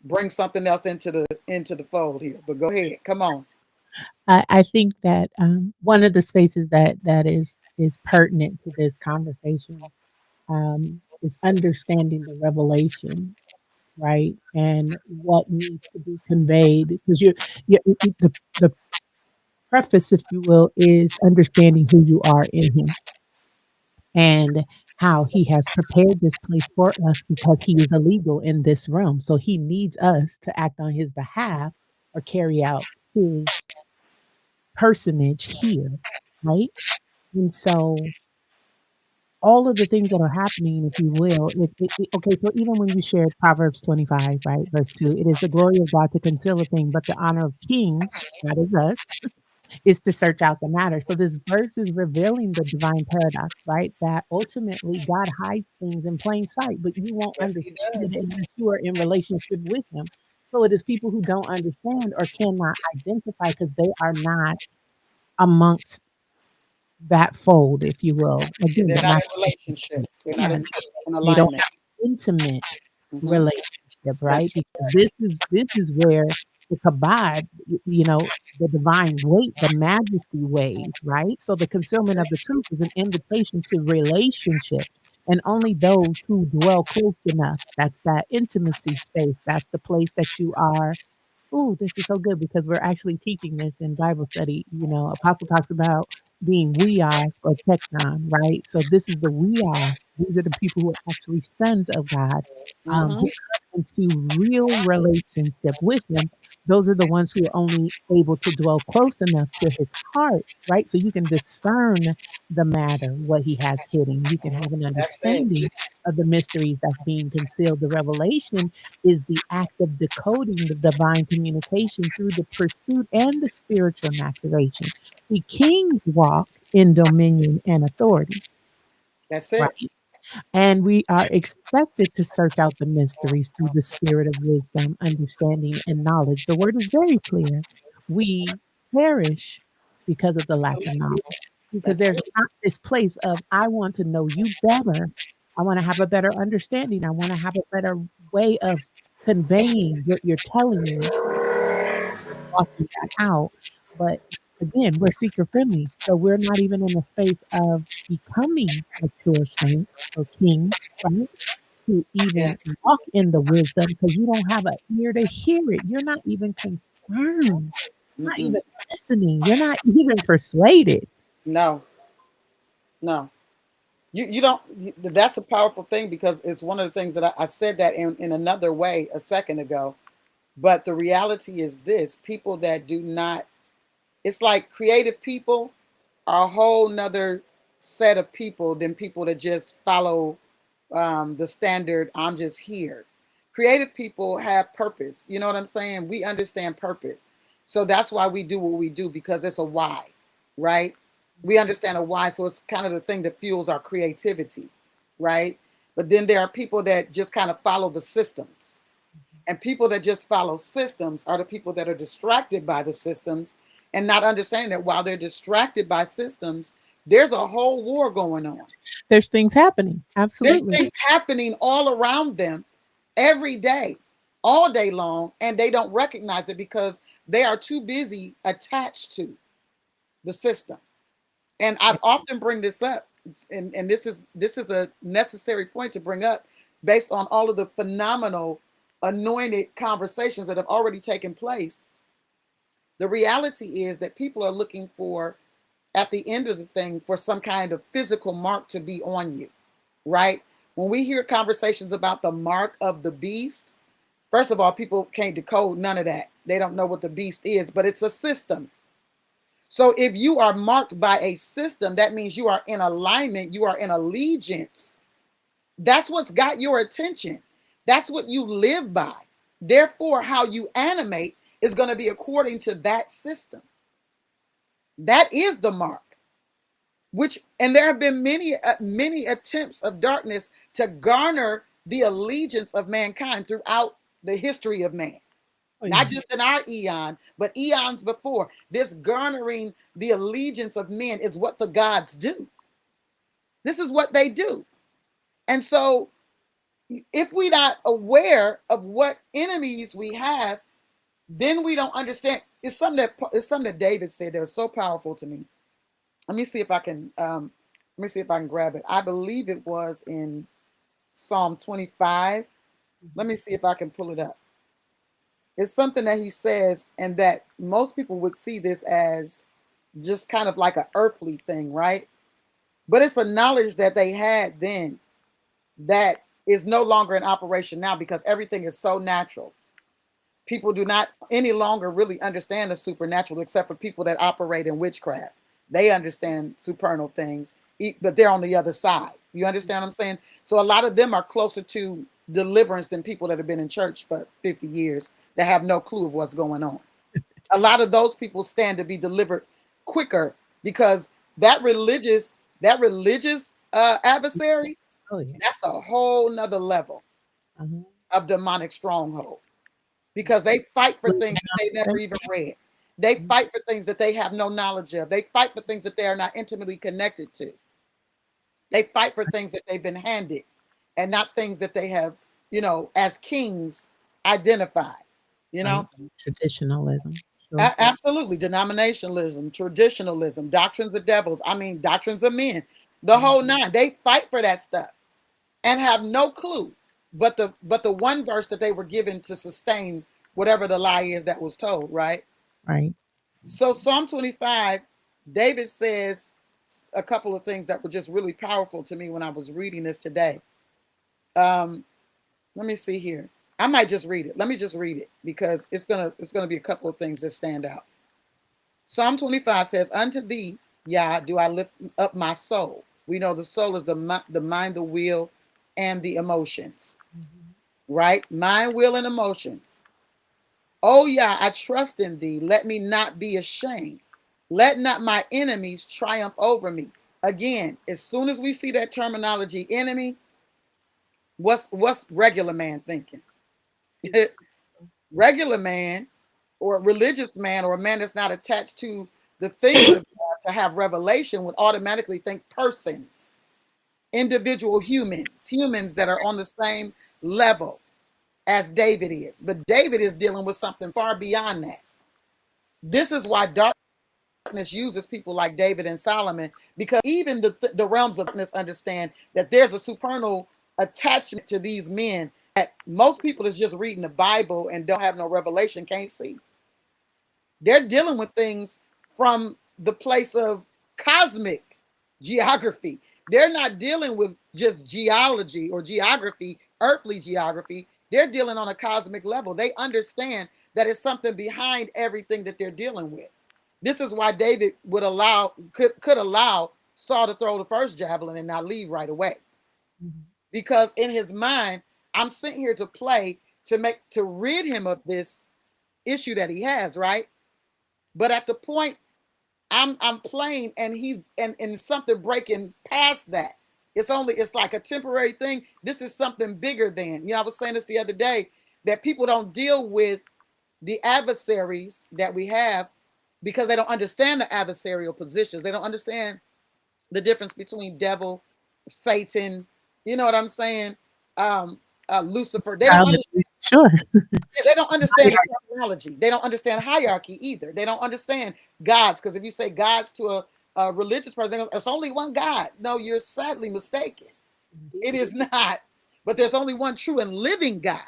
S1: bring something else into the fold here. But go ahead. Come on.
S2: I think that one of the spaces that is pertinent to this conversation is understanding the revelation, right, and what needs to be conveyed. Because the preface, if you will, is understanding who you are in Him and how He has prepared this place for us because He is illegal in this realm. So He needs us to act on His behalf or carry out His personage here, right? And so all of the things that are happening, if you will, okay, so even when you shared Proverbs 25, right, verse 2, it is the glory of God to conceal a thing, but the honor of kings, that is us, is to search out the matter. So this verse is revealing the divine paradox, right? That ultimately God hides things in plain sight, but you won't
S1: Yes, he
S2: understand it
S1: does.
S2: unless you are in relationship with Him. So it is people who don't understand or cannot identify because they are not amongst that fold, if you will. Again,
S1: They're
S2: they're
S1: not
S2: not
S1: in relationship. They're not
S2: yeah,
S1: in
S2: they don't
S1: alignment.
S2: have intimate
S1: Hmm.
S2: relationship,
S1: That's
S2: right? Because this is where the kabod, the divine weight, the majesty weighs, right? So the concealment of the truth is an invitation to relationship. And only those who dwell close enough, that's that intimacy space. That's the place that you are. Oh, this is so good because we're actually teaching this in Bible study. Apostle talks about being weos or teknon, right? So this is the weos. These are the people who are actually sons of God,
S1: hmm
S2: who come into real relationship with Him. Those are the ones who are only able to dwell close enough to His heart, right? So you can discern the matter, what He has hidden. You can have an
S1: That's it.
S2: understanding of the mysteries that's being concealed. The revelation is the act of decoding the divine communication through the pursuit and the spiritual maturation. The kings walk in dominion and authority,
S1: That's
S2: right?
S1: it.
S2: And we are expected to search out the mysteries through the spirit of wisdom, understanding, and knowledge. The word is very clear. We perish because of the lack of knowledge. Because
S1: That's
S2: there's
S1: it.
S2: not this place of, I want to know you better. I want to have a better understanding. I want to have a better way of conveying what you're telling me, walking that out. But again, we're seeker friendly. So we're not even in a space of becoming mature saints or kings, right? To
S1: Yeah.
S2: even walk in the wisdom because you don't have an ear to hear it. You're not even concerned, not
S1: Mm-mm.
S2: even listening. You're not even persuaded.
S1: No. No. You don't. That's a powerful thing because it's one of the things that I said that in another way a second ago. But the reality is this: people that do not. It's like creative people are a whole nother set of people than people that just follow the standard. I'm just here. Creative people have purpose. You know what I'm saying? We understand purpose. So that's why we do what we do because it's a why, right? We understand a why. So it's kind of the thing that fuels our creativity, right? But then there are people that just kind of follow the systems. And people that just follow systems are the people that are distracted by the systems and not understanding that while they're distracted by systems, there's a whole war going on.
S2: There's things happening.
S1: There's
S2: Absolutely.
S1: things happening all around them every day, all day long, and they don't recognize it because they are too busy attached to the system. And I often bring this up, and this is a necessary point to bring up based on all of the phenomenal anointed conversations that have already taken place. The reality is that people are looking for at the end of the thing for some kind of physical mark to be on you, right? When we hear conversations about the mark of the beast, first of all, people can't decode none of that. They don't know what the beast is, but it's a system. So if you are marked by a system, that means you are in alignment, you are in allegiance. That's what's got your attention. That's what you live by. Therefore, how you animate is going to be according to that system. That is the mark. And there have been many attempts of darkness to garner the allegiance of mankind throughout the history of man.
S2: Oh,
S1: Not
S2: yeah.
S1: just in our eon, but eons before. This garnering the allegiance of men is what the gods do. This is what they do. And so if we're not aware of what enemies we have, then we don't understand. It's something that David said that was so powerful to me. Let me see if I can grab it. I believe it was in Psalm 25. Let me see if I can pull it up. It's something that he says, and that most people would see this as just kind of like an earthly thing, right? But it's a knowledge that they had then that is no longer in operation now because everything is so natural. People do not any longer really understand the supernatural except for people that operate in witchcraft. They understand supernal things, but they're on the other side. You understand what I'm saying? So a lot of them are closer to deliverance than people that have been in church for 50 years that have no clue of what's going on. A lot of those people stand to be delivered quicker because that religious adversary,
S2: Oh, yeah.
S1: that's a whole nother level
S2: Uh-huh.
S1: of demonic stronghold because they fight for things that they never even read. They fight for things that they have no knowledge of. They fight for things that they are not intimately connected to. They fight for things that they've been handed and not things that they have, as kings identified,
S2: Right. Traditionalism. Sure.
S1: Absolutely. Denominationalism, traditionalism, doctrines of devils. I mean, doctrines of men, the whole nine. They fight for that stuff and have no clue but the one verse that they were given to sustain whatever the lie is that was told, right?
S2: Right.
S1: So Psalm 25, David says a couple of things that were just really powerful to me when I was reading this today. Let me see here. I might just read it. Let me just read it because it's gonna be a couple of things that stand out. Psalm 25 says, "Unto thee, Yah, do I lift up my soul." We know the soul is the mind, the will, and the emotions, right? Mind, will, and emotions. Oh, Yah, I trust in thee. Let me not be ashamed. Let not my enemies triumph over me. Again, as soon as we see that terminology, enemy, what's regular man thinking? Regular man or a religious man or a man that's not attached to the things of God to have revelation would automatically think persons, individual humans that are on the same level as David is. But David is dealing with something far beyond that. This is why darkness uses people like David and Solomon, because even the realms of darkness understand that there's a supernal attachment to these men that most people that's just reading the Bible and don't have no revelation can't see. They're dealing with things from the place of cosmic geography. They're not dealing with just geology or geography, earthly geography. They're dealing on a cosmic level. They understand that it's something behind everything that they're dealing with. This is why David could allow Saul to throw the first javelin and not leave right away. Mm-hmm. Because in his mind, I'm sitting here to play to rid him of this issue that he has, right? But at the point I'm playing and he's and something breaking past that. It's like a temporary thing. This is something bigger than. I was saying this the other day that people don't deal with the adversaries that we have because they don't understand the adversarial positions. They don't understand the difference between devil, Satan, you know what I'm saying? Lucifer. They don't understand.
S2: Sure.
S1: They don't understand the terminology. They don't understand hierarchy either. They don't understand gods, because if you say gods to a religious person, it's only one God. No, you're sadly mistaken. It is not. But there's only one true and living God.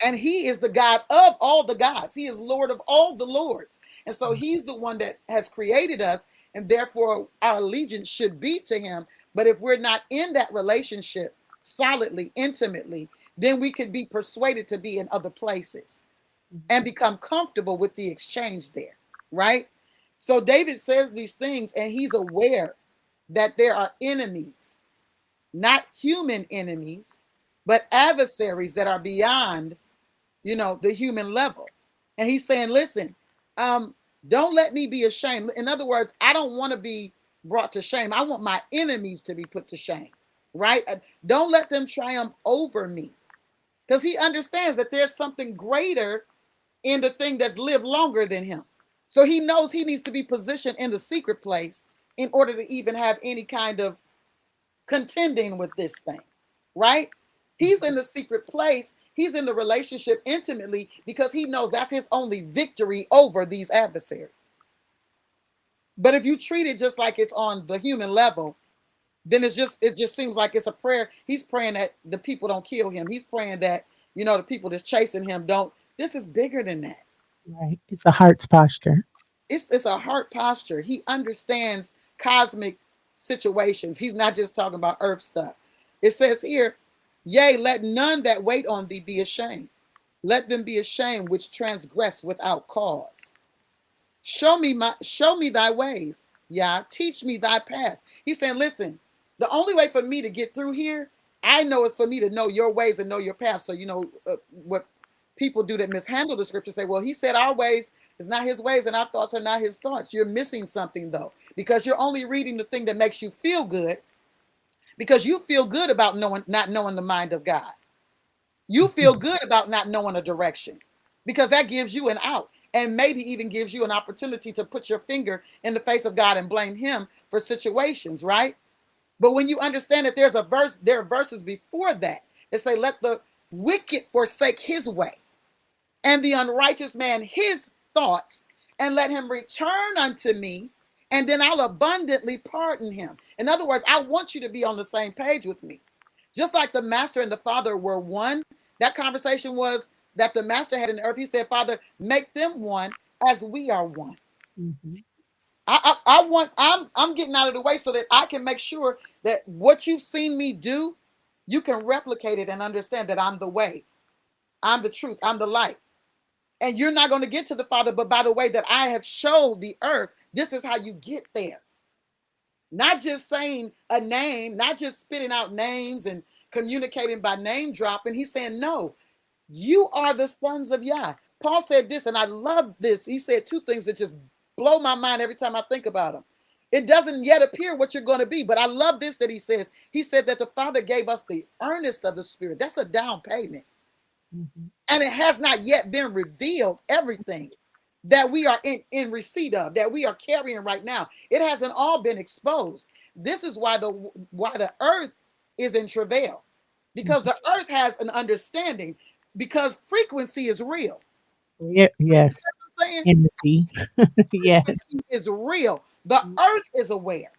S1: And he is the God of all the gods. He is Lord of all the lords. And so he's the one that has created us. and therefore our allegiance should be to him. But if we're not in that relationship solidly, intimately, then we could be persuaded to be in other places and become comfortable with the exchange there, right? So David says these things, and he's aware that there are enemies, not human enemies, but adversaries that are beyond, the human level. And he's saying, listen, don't let me be ashamed. In other words, I don't want to be brought to shame. I want my enemies to be put to shame, right? Don't let them triumph over me, because he understands that there's something greater in the thing that's lived longer than him. So he knows he needs to be positioned in the secret place in order to even have any kind of contending with this thing, right? He's in the secret place. He's in the relationship intimately because he knows that's his only victory over these adversaries. But if you treat it just like it's on the human level, then it just seems like it's a prayer. He's praying that the people don't kill him. He's praying that, the people that's chasing him don't. This is bigger than that.
S2: Right. It's a heart's posture.
S1: It's a heart posture. He understands cosmic situations. He's not just talking about earth stuff. It says here, yea, let none that wait on thee be ashamed. Let them be ashamed which transgress without cause. Show me thy ways. Yeah, teach me thy path. He's saying, listen, the only way for me to get through here, I know, is for me to know your ways and know your path. So, what people do that mishandle the scripture say, well, he said our ways is not his ways and our thoughts are not his thoughts. You're missing something, though, because you're only reading the thing that makes you feel good, because you feel good about not knowing the mind of God. You feel good about not knowing a direction, because that gives you an out, and maybe even gives you an opportunity to put your finger in the face of God and blame him for situations, right? But when you understand that there are verses before that that say, let the wicked forsake his way, and the unrighteous man his thoughts, and let him return unto me, and then I'll abundantly pardon him. In other words, I want you to be on the same page with me. Just like the master and the father were one, that conversation was that the master had in the earth. He said, Father, make them one as we are one.
S2: Mm-hmm.
S1: I'm getting out of the way so that I can make sure that what you've seen me do, you can replicate it and understand that I'm the way, I'm the truth, I'm the light. And you're not going to get to the Father, but by the way that I have showed the earth, this is how you get there. Not just saying a name, not just spitting out names and communicating by name dropping. He's saying, no, you are the sons of Yah. Paul said this, and I love this. He said two things that just blow my mind every time I think about them. It doesn't yet appear what you're going to be, but I love this that he says. He said that the Father gave us the earnest of the Spirit. That's a down payment. Mm-hmm. And it has not yet been revealed everything that we are in receipt of, that we are carrying right now. It hasn't all been exposed. This is why the earth is in travail, because the earth has an understanding, because frequency is real.
S2: Yeah, yes. Energy. Yes.
S1: Frequency is real. The earth is aware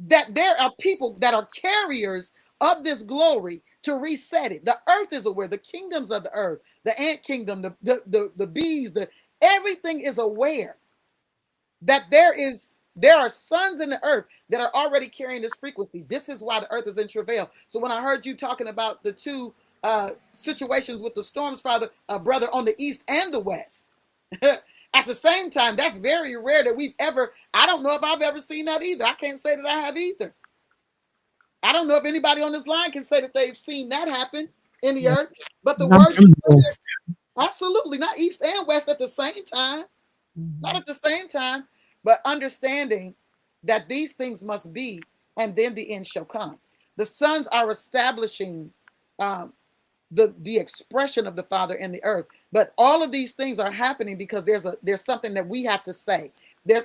S1: that there are people that are carriers of this glory to reset it. The earth is aware, the kingdoms of the earth, the ant kingdom, the bees, everything is aware that there are sons in the earth that are already carrying this frequency. This is why the earth is in travail. So when I heard you talking about the two situations with the storms, Father, brother, on the east and the west, at the same time, that's very rare that I don't know if I've ever seen that either. I can't say that I have either. I don't know if anybody on this line can say that they've seen that happen in the earth, but the word, absolutely, not east and west at the same time, not at the same time, but understanding that these things must be, and then the end shall come. The sons are establishing the expression of the Father in the earth, but all of these things are happening because there's something that we have to say.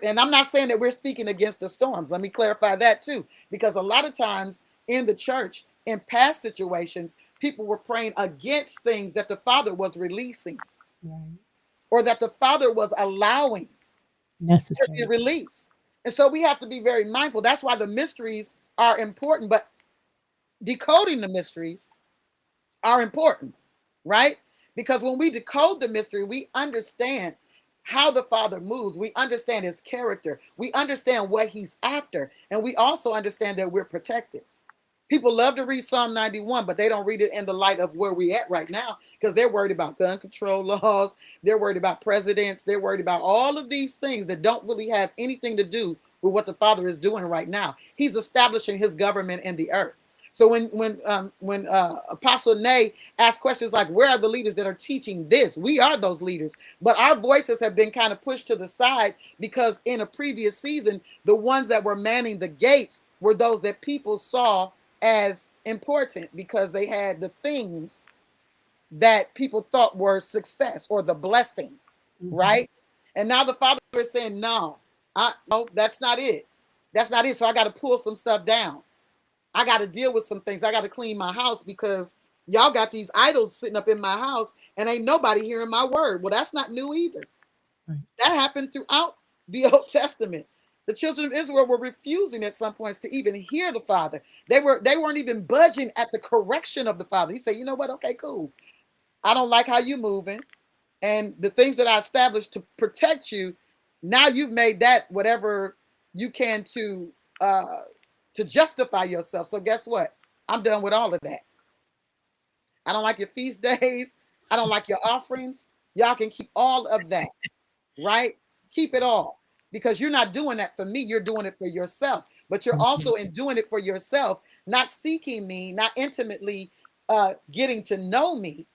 S1: And I'm not saying that we're speaking against the storms. Let me clarify that too, because a lot of times in the church, in past situations, people were praying against things that the Father was releasing, or that the Father was allowing to be released. And so we have to be very mindful. That's why the mysteries are important, but decoding the mysteries are important, right? Because when we decode the mystery, we understand how the Father moves. We understand his character. We understand what he's after. And we also understand that we're protected. People love to read Psalm 91, but they don't read it in the light of where we're at right now because they're worried about gun control laws. They're worried about presidents. They're worried about all of these things that don't really have anything to do with what the Father is doing right now. He's establishing his government in the earth. So when Apostle Nay asked questions like, "Where are the leaders that are teaching this?" We are those leaders, but our voices have been kind of pushed to the side because in a previous season, the ones that were manning the gates were those that people saw as important because they had the things that people thought were success or the blessing, right? And now the Father is saying, no, no, that's not it. That's not it. So I got to pull some stuff down. I got to deal with some things. I got to clean my house because y'all got these idols sitting up in my house and ain't nobody hearing my word. Well, that's not new either.
S2: Right.
S1: That happened throughout the Old Testament. The children of Israel were refusing at some points to even hear the Father. They weren't even budging at the correction of the Father. He said, you know what? Okay, cool. I don't like how you're moving. And the things that I established to protect you, now you've made that whatever you can to justify yourself. So guess what? I'm done with all of that. I don't like your feast days. I don't like your offerings. Y'all can keep all of that, right? Keep it all because you're not doing that for me. You're doing it for yourself. But you're also in doing it for yourself, not seeking me, not intimately getting to know me.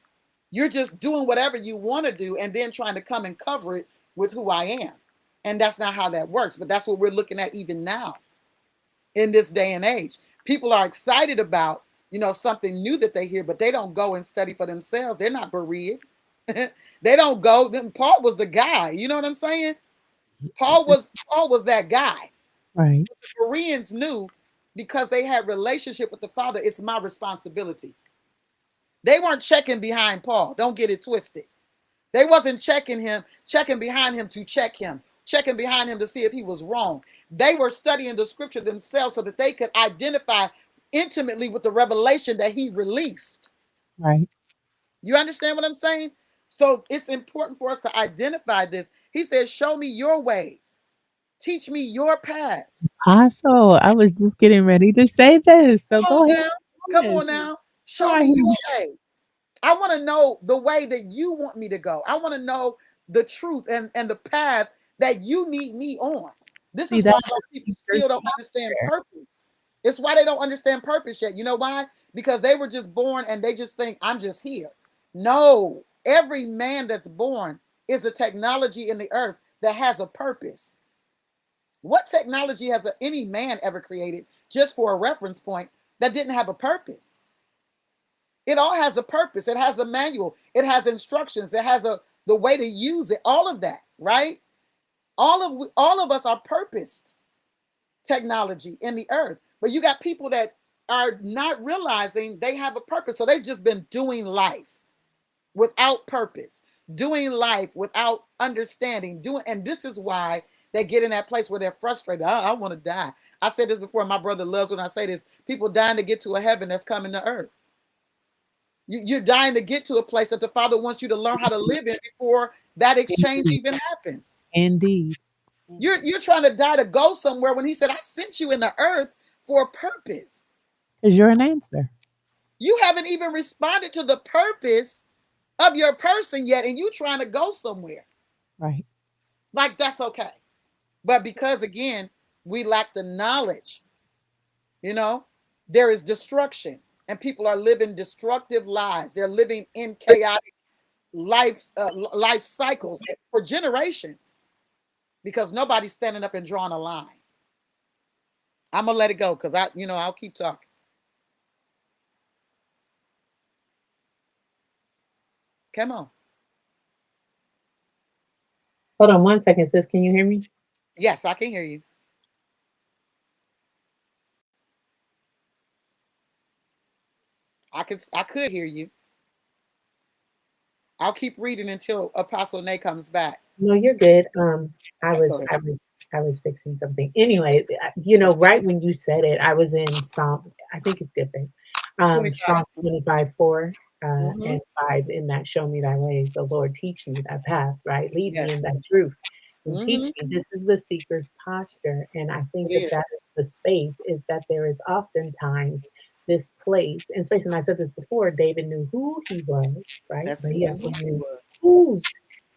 S1: You're just doing whatever you want to do and then trying to come and cover it with who I am. And that's not how that works. But that's what we're looking at even now in this day and age. People are excited about, something new that they hear, but they don't go and study for themselves. They're not bereaved. They don't go. Paul was the guy. You know what I'm saying? Paul was that guy.
S2: Right.
S1: The Bereans knew because they had relationship with the Father. It's my responsibility. They weren't checking behind Paul. Don't get it twisted. They wasn't checking behind him to check him, checking behind him to see if he was wrong. They were studying the scripture themselves so that they could identify intimately with the revelation that he released.
S2: Right.
S1: You understand what I'm saying? So it's important for us to identify this. He says, show me your ways. Teach me your paths.
S2: Also, I was just getting ready to say this, so
S1: Come
S2: go
S1: on
S2: ahead.
S1: now. Come
S2: Yes.
S1: on now.
S2: Oh,
S1: Show
S2: I
S1: me
S2: hear
S1: your
S2: you.
S1: way. I want to know the way that you want me to go. I want to know the truth and the path that you need me on. This
S2: See,
S1: is why
S2: that's the
S1: most people
S2: seeker's
S1: still don't understand
S2: posture.
S1: purpose. It's why they don't understand purpose yet. You know why? Because they were just born and they just think, I'm just here. No, every man that's born is a technology in the earth that has a purpose. What technology has any man ever created, just for a reference point, that didn't have a purpose? It all has a purpose. It has a manual. It has instructions. It has the way to use it. All of that, right? All of us are purposed technology in the earth. But you got people that are not realizing they have a purpose. So they've just been doing life without purpose, doing life without understanding, and this is why they get in that place where they're frustrated. I want to die. I said this before. My brother loves when I say this. People dying to get to a heaven that's coming to earth. You're dying to get to a place that the Father wants you to learn how to live in before that exchange
S2: Indeed.
S1: even happens.
S2: Indeed.
S1: You're trying to die to go somewhere when he said, I sent you in the earth for a purpose.
S2: Because you're an answer.
S1: You haven't even responded to the purpose of your person yet, and you trying to go somewhere.
S2: Right.
S1: Like, that's okay. But because, again, we lack the knowledge, there is destruction. And people are living destructive lives. They're living in chaotic life cycles for generations because nobody's standing up and drawing a line. I'm gonna let it go because I'll keep talking. Come on.
S2: Hold on one second, sis. Can you hear me?
S1: Yes, I can hear you. I could hear you. I'll keep reading until Apostle Nay comes back.
S2: No, you're good. I
S1: Okay,
S2: was
S1: go ahead.
S2: I was I was fixing something. Anyway, right when you said it, I was in Psalm. I think it's good thing.
S1: 25.
S2: Psalm 25:4.
S1: Mm-hmm.
S2: and 5 in that show me thy ways. The Lord teach me thy paths, right? Lead me in
S1: Yes.
S2: thy truth and teach
S1: Mm-hmm.
S2: me. This is the seeker's posture. And I think
S1: It
S2: that that
S1: is.
S2: is the space, is that there is oftentimes this place and space. And I said this before, David knew who he was, right?
S1: That's
S2: But
S1: it.
S2: he
S1: And
S2: also
S1: who she
S2: knew
S1: was.
S2: whose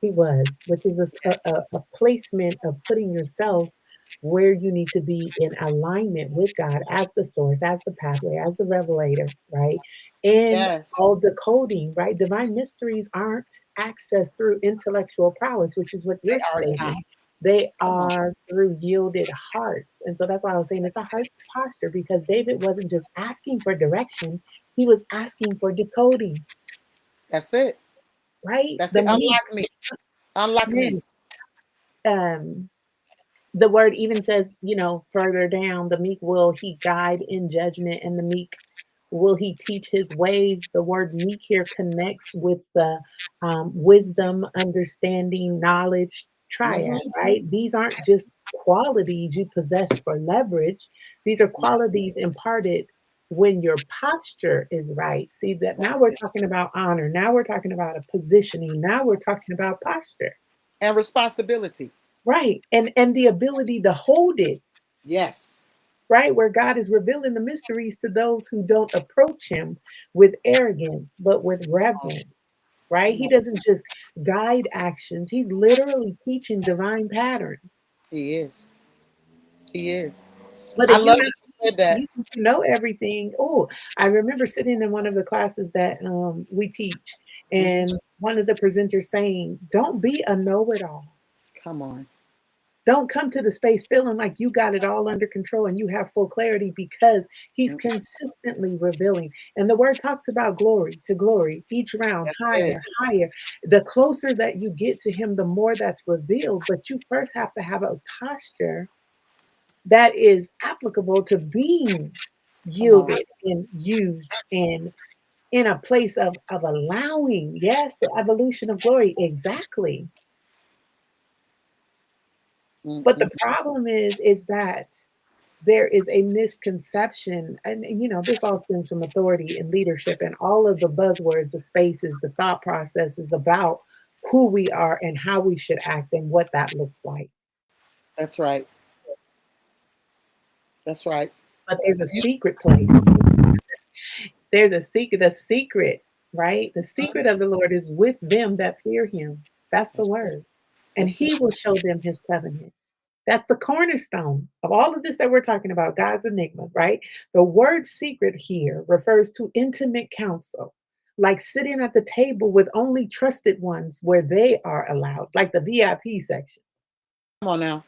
S2: he was, which is a placement of putting yourself where you need to be in alignment with God as the source, as the pathway, as the revelator, right? And
S1: Yes.
S2: all decoding, right? Divine mysteries aren't accessed through intellectual prowess, which is what
S1: They
S2: you're
S1: are not.
S2: stating. They
S1: Come on.
S2: are through yielded hearts. And so that's why I was saying it's a heart posture, because David wasn't just asking for direction, he was asking for decoding,
S1: That's it.
S2: right?
S1: That's
S2: The
S1: it.
S2: meek,
S1: Unlock me. Unlock me.
S2: man, um, the word even says, further down, the meek will he guide in judgment, and the meek will he teach his ways. The word meek here connects with the wisdom, understanding, knowledge triad,
S1: Mm-hmm.
S2: right? These aren't just qualities you possess for leverage, these are qualities imparted when your posture is right. See that now
S1: That's
S2: we're
S1: it.
S2: talking about honor, now we're talking about a positioning, now we're talking about posture.
S1: And responsibility.
S2: Right. And the ability to hold it,
S1: Yes.
S2: right? Where God is revealing the mysteries to those who don't approach him with arrogance, but with
S1: Oh,
S2: reverence, right?
S1: come
S2: He
S1: on.
S2: doesn't just guide actions, he's literally teaching divine patterns.
S1: He is. He is.
S2: But
S1: I
S2: if
S1: love
S2: you're not
S1: that you said that.
S2: you think you know everything. Oh, I remember sitting in one of the classes that we teach,
S1: Hmm.
S2: and one of the presenters saying, don't be a know-it-all.
S1: Come on.
S2: Don't come to the space feeling like you got it all under control and you have full clarity, because he's
S1: Mm,
S2: consistently revealing. And the word talks about glory to glory, each round
S1: that's it.
S2: higher, higher. The closer that you get to him, the more that's revealed. But you first have to have a posture that is applicable to being
S1: Come on.
S2: yielded and used and in a place of allowing, yes, the evolution of glory. Exactly. But the
S1: Mm-mm.
S2: problem is that there is a misconception, and this all stems from authority and leadership and all of the buzzwords, the spaces, the thought processes about who we are and how we should act and what that looks like.
S1: That's right. That's right.
S2: But there's a
S1: You,
S2: secret place. There's a secret, the secret, right? The secret of the Lord is with them that fear him. That's the
S1: that's it.
S2: word. And
S1: That's it.
S2: he will show them his covenant. That's the cornerstone of all of this that we're talking about, God's enigma, right? The word secret here refers to intimate counsel, like sitting at the table with only trusted ones where they are allowed, like the VIP section.
S1: Come on now.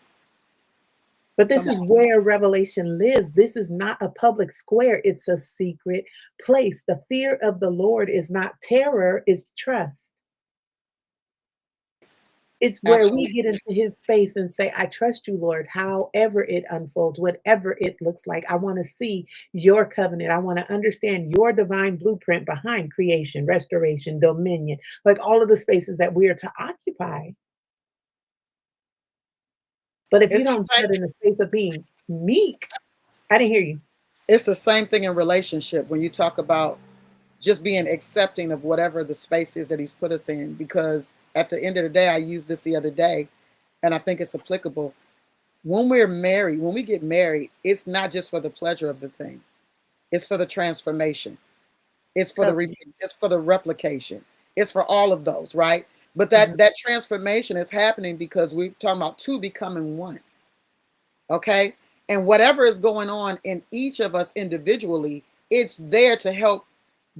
S2: But this
S1: Come
S2: is
S1: on.
S2: where revelation lives. This is not a public square, it's a secret place. The fear of the Lord is not terror, it's trust. It's where we
S1: Absolutely.
S2: get into his space and say, I trust you, Lord, however it unfolds, whatever it looks like. I want to see your covenant. I want to understand your divine blueprint behind creation, restoration, dominion, like all of the spaces that we are to occupy. But if you
S1: It's the
S2: don't do
S1: same.
S2: that in the space of being meek, I didn't hear you.
S1: It's the same thing in relationship when you talk about just being accepting of whatever the space is that he's put us in. Because at the end of the day, I used this the other day, and I think it's applicable. When we're married, when we get married, it's not just for the pleasure of the thing. It's for the transformation. It's for
S2: Covenant.
S1: it's for the replication. It's for all of those, right? But
S2: Mhm.
S1: that transformation is happening because we're talking about two becoming one. Okay? And whatever is going on in each of us individually, it's there to help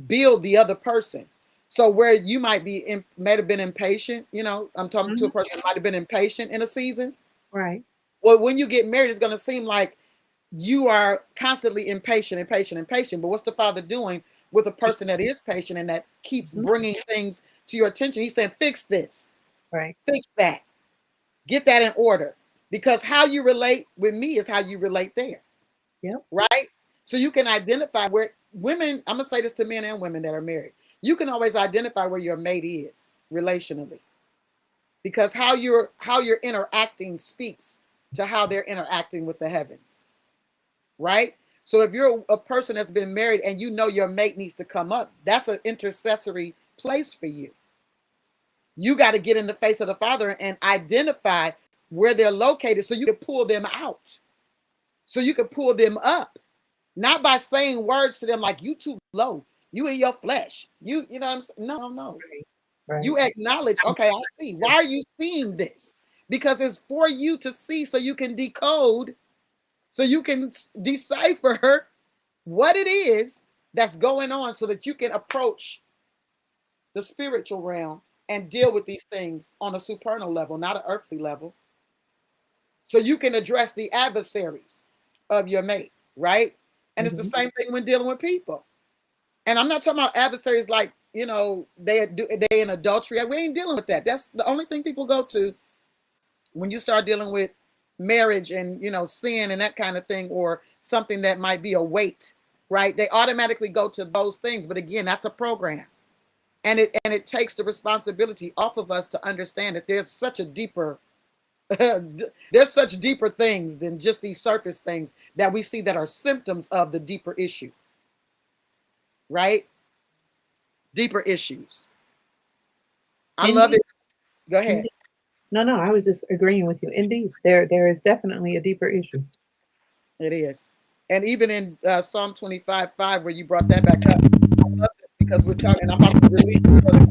S1: build the other person. So where you might have been impatient, I'm talking to a
S2: Mhm.
S1: person that might have been impatient in a season.
S2: Right.
S1: Well, when you get married, it's going to seem like you are constantly impatient, impatient, impatient. But what's the Father doing with a person that is patient and that keeps
S2: Mhm.
S1: bringing things to your attention? He's saying, fix this,
S2: Right.
S1: fix that, get that in order. Because how you relate with me is how you relate there,
S2: Yep.
S1: right? So you can identify where women, I'm going to say this to men and women that are married, you can always identify where your mate is relationally because how you're interacting speaks to how they're interacting with the heavens, right? So if you're a person that's been married and you know your mate needs to come up, that's an intercessory place for you. You got to get in the face of the Father and identify where they're located so you can pull them out, so you can pull them up, not by saying words to them like you too low, you in your flesh, you know what I'm saying? No, no.
S2: Right.
S1: You acknowledge, okay, I see. Why are you seeing this? Because it's for you to see so you can decode, so you can decipher what it is that's going on so that you can approach the spiritual realm and deal with these things on a supernal level, not an earthly level. So you can address the adversaries of your mate, right? And it's the same thing when dealing with people. And I'm not talking about adversaries like, you know, they in adultery. We ain't dealing with that. That's the only thing people go to when you start dealing with marriage and, you know, sin and that kind of thing, or something that might be a weight, right? They automatically go to those things. But again, that's a program. And it takes the responsibility off of us to understand that there's such a deeper there's such deeper things than just these surface things that we see that are symptoms of the deeper issue, right? Deeper issues. I love
S2: Indeed.
S1: it. Go ahead.
S2: Indeed. No, no, I was just agreeing with you. Indeed, there is definitely a deeper issue.
S1: It is. And even in Psalm 25:5, where you brought that back up, I love this because we're talking. I'm about to release this, brother.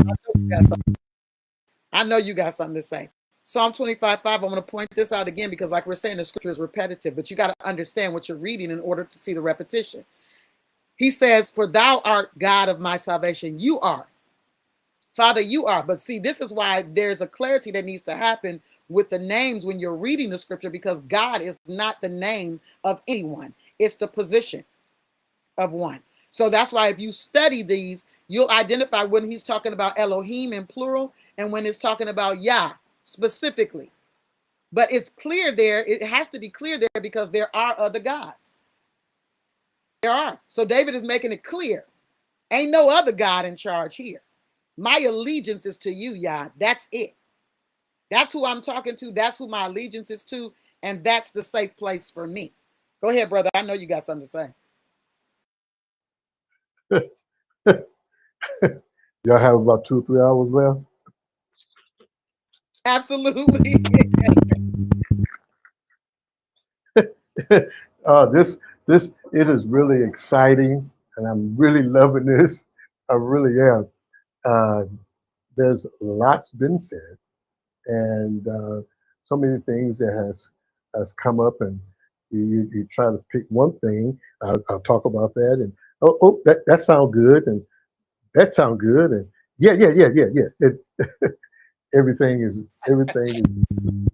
S1: I know you got something to say. Psalm 25:5, I'm going to point this out again because, like we're saying, the scripture is repetitive, but you got to understand what you're reading in order to see the repetition. He says, "For thou art God of my salvation." You are. Father, you are. But see, this is why there's a clarity that needs to happen with the names when you're reading the scripture, because God is not the name of anyone, it's the position of one. So that's why if you study these, you'll identify when he's talking about Elohim in plural and when it's talking about Yah specifically. But it's clear there, it has to be clear there because there are other gods. There are. So David is making it clear. Ain't no other God in charge here. My allegiance is to you, Yah. That's it. That's who I'm talking to. That's who my allegiance is to. And that's the safe place for me. Go ahead, brother. I know you got something to say.
S3: Y'all have about 2 or 3 hours left.
S1: Absolutely.
S3: This it is really exciting, and I'm really loving this. I really am. Uh, there's lots been said, and so many things that has come up, and you try to pick one thing. I'll talk about that, and that sounds good, and that sounds good, and yeah. Everything is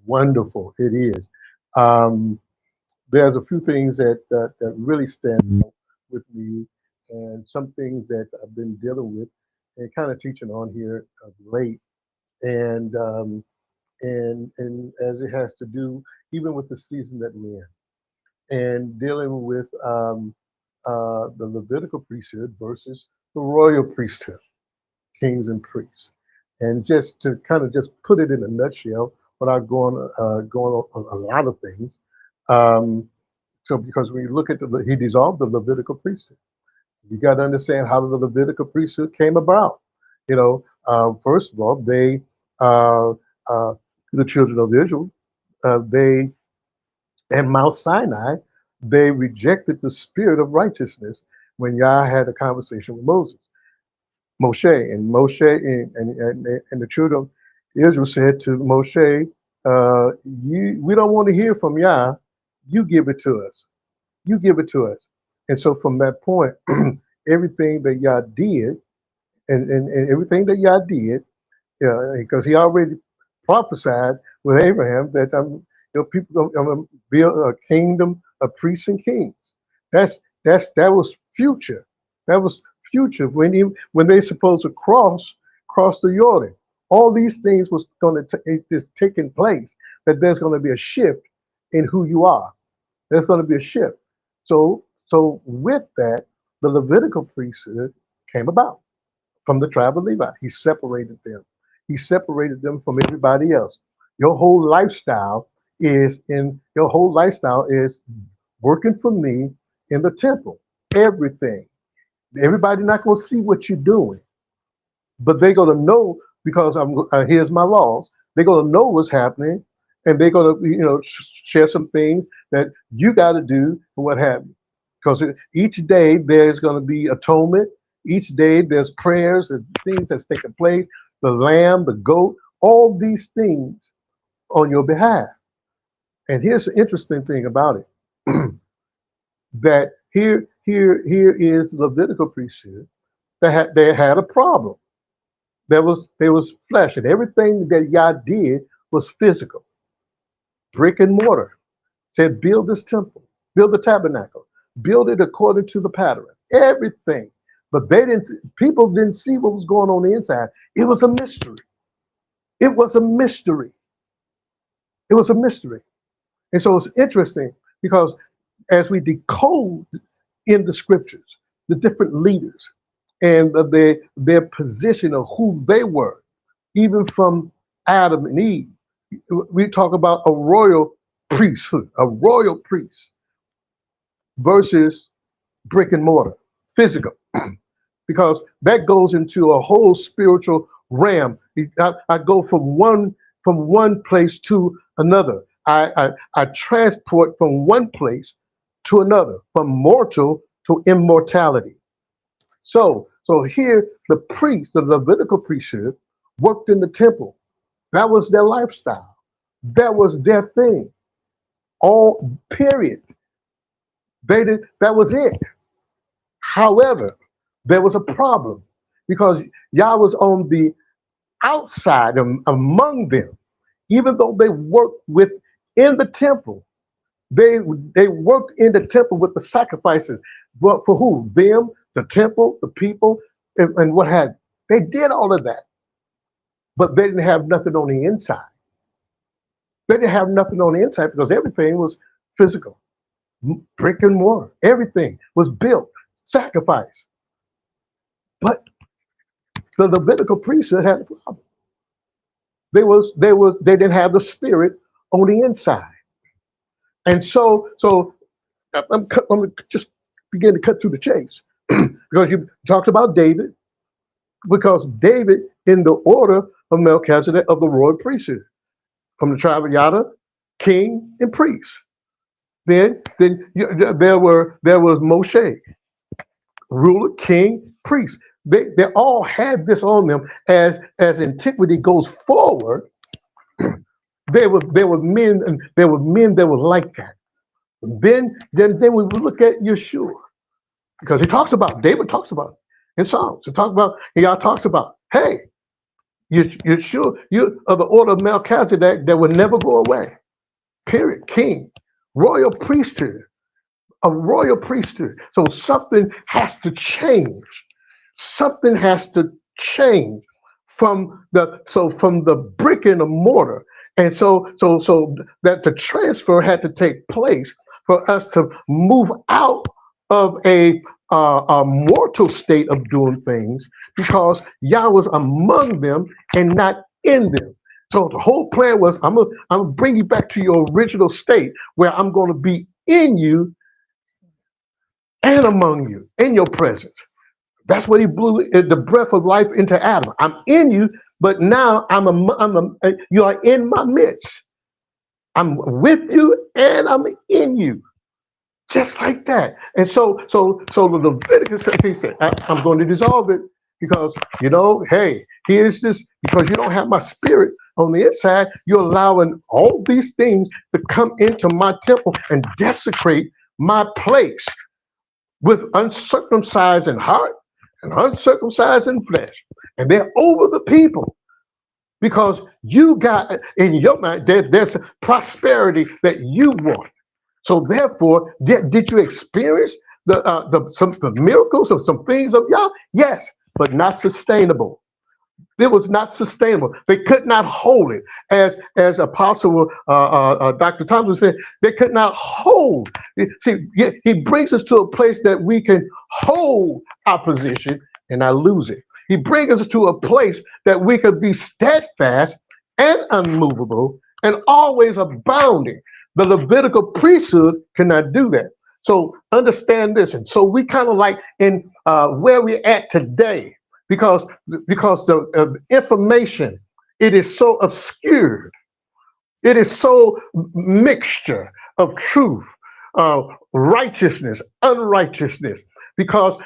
S3: wonderful. It is. Um, there's a few things that really stand out with me, and some things that I've been dealing with and kind of teaching on here of late, and and as it has to do even with the season that we're in, and dealing with the Levitical priesthood versus the royal priesthood, kings and priests, and just to kind of just put it in a nutshell, without going on a lot of things. Um, so because when you look at he dissolved the Levitical priesthood. You got to understand how the Levitical priesthood came about. First of all, uh, uh, the children of Israel, they and Mount Sinai, they rejected the spirit of righteousness when Yah had a conversation with Moshe, and the children of Israel said to Moshe, we don't want to hear from Yah. You give it to us. You give it to us. And so from that point, everything that Yah did, and everything that Yah did, because he already prophesied with Abraham that people going to build a kingdom of priests and kings. That was future. That was future when they supposed to cross the Jordan. All these things was going to is taking place. That there's going to be a shift in who you are. There's going to be a shift. So with that, the Levitical priesthood came about from the tribe of Levi. He separated them. He separated them from everybody else. Your whole lifestyle is working for me in the temple. Everything. Everybody not going to see what you're doing, but they're going to know because here's my laws. They're going to know what's happening, and they're going to share some things that you got to do and what have you. Because each day there's going to be atonement. Each day there's prayers and things that's taking place. The lamb, the goat, all these things on your behalf. And here's the interesting thing about it: that here is the Levitical priesthood that they had a problem. There was flesh, and everything that Yah did was physical, brick and mortar. Said, build this temple, build the tabernacle, build it according to the pattern, everything. But people didn't see what was going on the inside. It was a mystery. It was a mystery. It was a mystery. And so it's interesting because as we decode in the scriptures, the different leaders and their position of who they were, even from Adam and Eve, we talk about a royal priesthood, a royal priest versus brick and mortar, physical, because that goes into a whole spiritual realm. I go from one place to another. I transport from one place to another, from mortal to immortality. So here the priest, the Levitical priesthood, worked in the temple. That was their lifestyle. That was their thing. All period. That was it. However, there was a problem because Yah was on the outside among them. Even though they worked within the temple, they worked in the temple with the sacrifices. But for who? Them, the temple, the people, and what had. They did all of that. But they didn't have nothing on the inside. They didn't have nothing on the inside because everything was physical. Brick and mortar. Everything was built, sacrifice. But the Levitical priesthood had a problem. They didn't have the spirit on the inside. And so I'm going to just begin to cut through the chase because you talked about David, because David in the order of Melchizedek of the royal priesthood, from the tribe of Judah, king and priest. Then there was Moshe, ruler, king, priest. They all had this on them as antiquity goes forward. There were men that were like that. Then we would look at Yeshua, because David talks about it in Psalms. Y'all talks about, hey, Yeshua, you are the order of Melchizedek that will never go away. Period. King, royal priesthood, a royal priesthood. So something has to change. Something has to change from the brick and the mortar. And so that the transfer had to take place for us to move out of a mortal state of doing things, because Yah was among them and not in them. So the whole plan was, I'm gonna bring you back to your original state where I'm going to be in you and among you, in your presence. That's what he blew the breath of life into Adam. I'm in you, but now you are in my midst. I'm with you and I'm in you. Just like that. And so the Leviticus, he said, I'm going to dissolve it because, hey, here's this, because you don't have my spirit on the inside, you're allowing all these things to come into my temple and desecrate my place with uncircumcised in heart and uncircumcised in flesh. And they're over the people because you got in your mind, there's prosperity that you want. So therefore, did you experience the miracles of some things of Yah? Yes, but not sustainable. It was not sustainable. They could not hold it. As Apostle Dr. Thompson said, they could not hold. See, he brings us to a place that we can hold our position and not lose it. He brings us to a place that we could be steadfast and unmovable and always abounding. The Levitical priesthood cannot do that. So understand this. And so we kind of like in where we're at today, because the information, it is so obscured. It is so mixture of truth, righteousness, unrighteousness. Because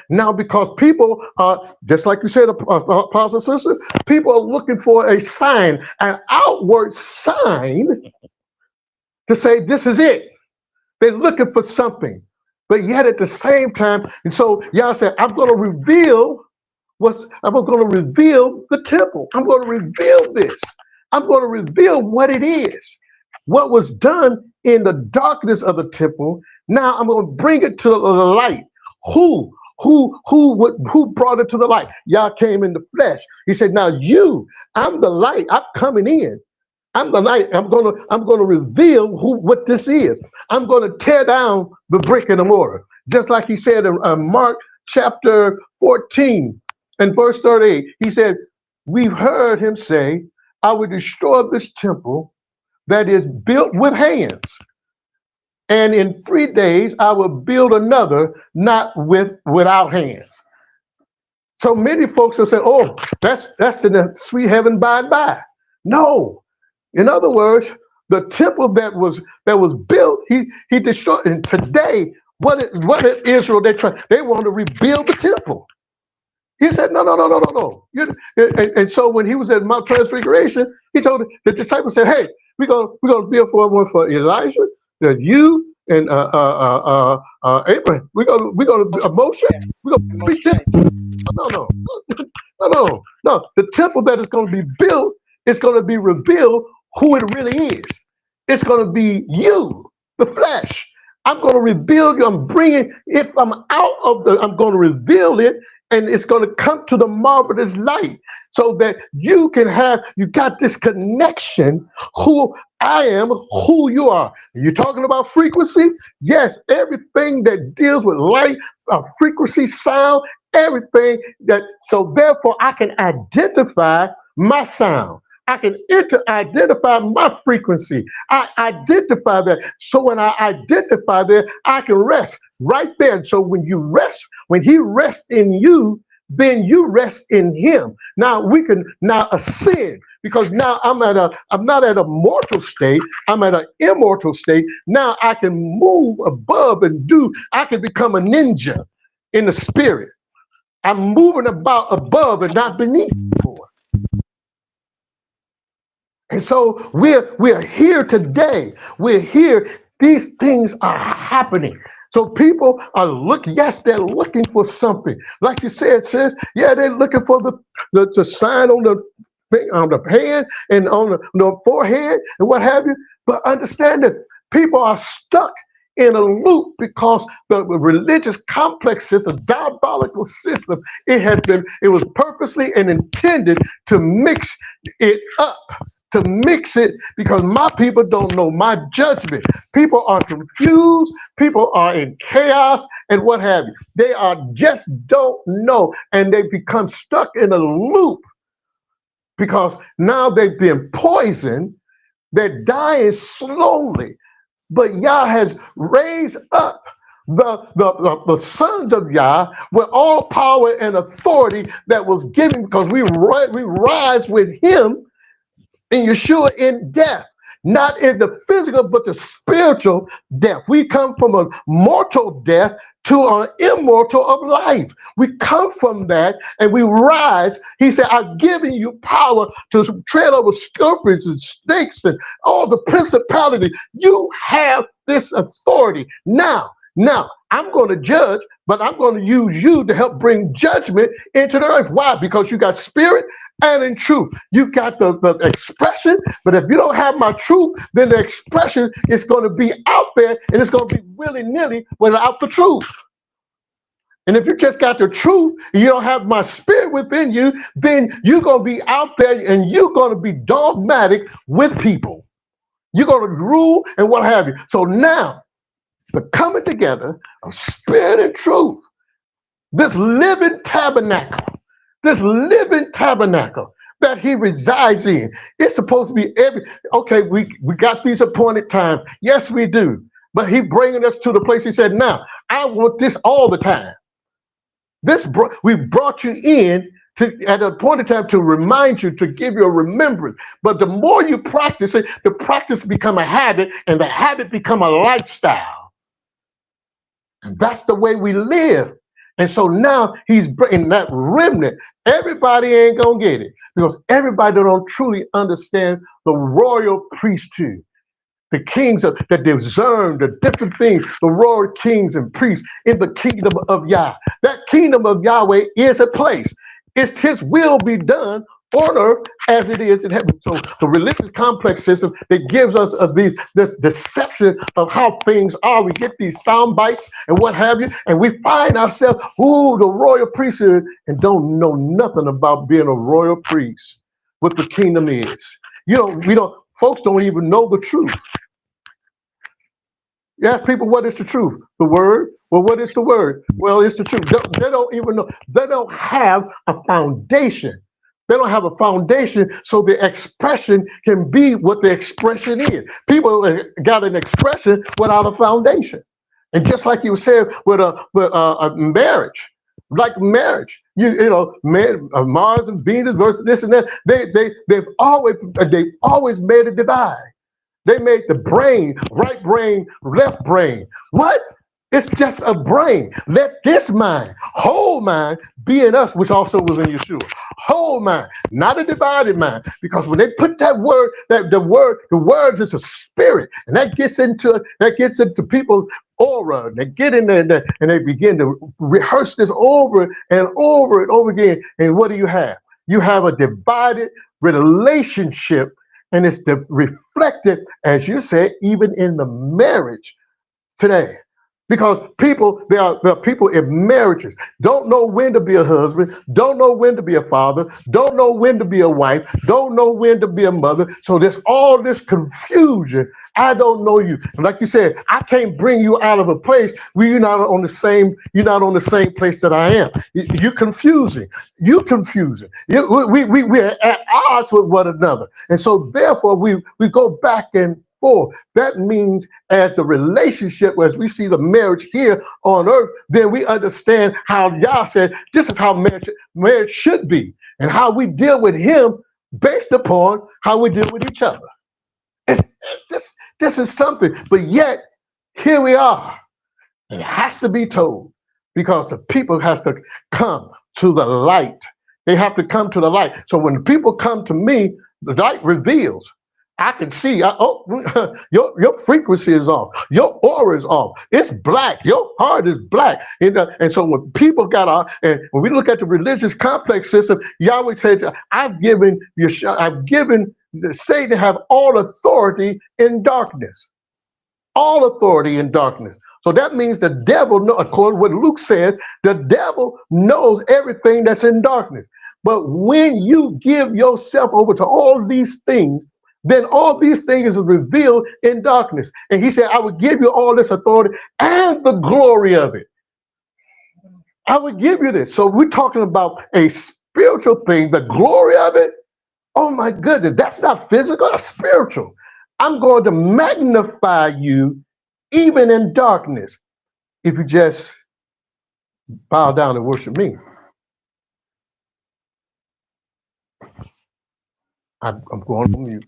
S3: people are, just like you said, Apostle Sister, people are looking for a sign, an outward sign to say this is it. They're looking for something, but yet at the same time, and so Yah said, I'm going to reveal the temple. I'm going to reveal this. I'm going to reveal what it is. What was done in the darkness of the temple. Now I'm going to bring it to the light. Who brought it to the light? Yah came in the flesh. He said, now I'm the light. I'm coming in. I'm the light. I'm gonna reveal what this is. I'm gonna tear down the brick and the mortar, just like he said in Mark chapter 14 and verse 38. He said, "We've heard him say, I will destroy this temple that is built with hands, and in 3 days I will build another not without hands." So many folks will say, "Oh, that's the sweet heaven by and by." No. In other words, the temple that was built, he destroyed. And today, what is Israel? They want to rebuild the temple. He said, no, no, no, no, no, no. And so when he was at Mount Transfiguration, he told the disciples, said, "Hey, we're gonna build one for Elijah, that you and Abraham. We're gonna Moshe. We're gonna be temple. No, no, no, no, no, no. The temple that is going to be built is going to be revealed who it really is. It's going to be you, the flesh. I'm going to reveal you. I'm bringing, if I'm out of I'm going to reveal it, and it's going to come to the marvelous light so that you got this connection, who I am, who you are. You're talking about frequency? Yes, everything that deals with light, frequency, sound, everything so therefore I can identify my sound. I can identify my frequency. I identify that. So when I identify that, I can rest right there. And so when he rests in you, then you rest in him. Now we can ascend, because now I'm not at a mortal state. I'm at an immortal state. Now I can move above I can become a ninja in the spirit. I'm moving about above and not beneath before. And so we're here today. We're here. These things are happening. So people are looking. Yes, they're looking for something. Like you said, sis. Yeah, they're looking for the sign on the hand and on the forehead and what have you. But understand this: people are stuck in a loop because the religious complex system, diabolical system, it was purposely and intended to mix it up. To mix it, because my people don't know my judgment. People are confused. People are in chaos and what have you. They just don't know, and they become stuck in a loop because now they've been poisoned. They're dying slowly. But Yah has raised up the sons of Yah with all power and authority that was given, because we rise with him in Yeshua in death, not in the physical, but the spiritual death. We come from a mortal death to an immortal of life. We come from that and we rise. He said, I've given you power to tread over scorpions and snakes and all the principality. You have this authority. Now, I'm going to judge, but I'm going to use you to help bring judgment into the earth. Why? Because you got spirit and in truth. You got the expression, but if you don't have my truth, then the expression is going to be out there and it's going to be willy-nilly without the truth. And if you just got the truth and you don't have my spirit within you, then you're going to be out there and you're going to be dogmatic with people. You're going to rule and what have you. So now, the coming together of spirit and truth, this living tabernacle that he resides in. It's supposed to be we got these appointed times. Yes, we do. But he bringing us to the place he said, now, I want this all the time. We brought you in to, at a point in time to remind you, to give you a remembrance. But the more you practice it, the practice become a habit, and the habit become a lifestyle. And that's the way we live. And so now he's bringing that remnant. Everybody ain't gonna get it because everybody don't truly understand the royal priesthood. The kings that discern the different things, the royal kings and priests in the kingdom of Yah. That kingdom of Yahweh is a place. It's his will be done on earth as it is in heaven. So the religious complex system that gives us this deception of how things are. We get these sound bites and what have you, and we find ourselves, ooh, the royal priesthood, and don't know nothing about being a royal priest. What the kingdom is. Folks don't even know the truth. You ask people, what is the truth? The word? Well, what is the word? Well, it's the truth. They don't even know. They don't have a foundation. They don't have a foundation so the expression can be what the expression is. People got an expression without a foundation. And just like you said with a marriage, like marriage, Mars and Venus versus this and that, they've always made a divide. They made the brain, right brain, left brain. What? It's just a brain. Let this mind, whole mind, be in us, which also was in Yeshua. Whole mind, not a divided mind. Because when they put that word, the words is a spirit, and that gets into people's aura. And they get in there and they begin to rehearse this over and over and over again. And what do you have? You have a divided relationship. And it's reflected, as you said, even in the marriage today. Because there are people in marriages, don't know when to be a husband, don't know when to be a father, don't know when to be a wife, don't know when to be a mother. So there's all this confusion. I don't know you. And like you said, I can't bring you out of a place where you're not on the same place that I am. You're confusing. You're confusing. We're at odds with one another. And so therefore we go back and forth. That means as the relationship, as we see the marriage here on earth, then we understand how Yah said this is how marriage should be, and how we deal with him based upon how we deal with each other. This is something, but yet here we are. And it has to be told because the people has to come to the light. They have to come to the light. So when the people come to me, the light reveals. I can see, your frequency is off. Your aura is off. It's black. Your heart is black. And so when people and when we look at the religious complex system, Yahweh says, I've given Satan have all authority in darkness. All authority in darkness. So that means the devil, according to what Luke says, the devil knows everything that's in darkness. But when you give yourself over to all these things, then all these things are revealed in darkness. And he said, I will give you all this authority and the glory of it. I will give you this. So we're talking about a spiritual thing, the glory of it. Oh my goodness, that's not physical, that's spiritual. I'm going to magnify you even in darkness if you just bow down and worship me. I'm going on mute.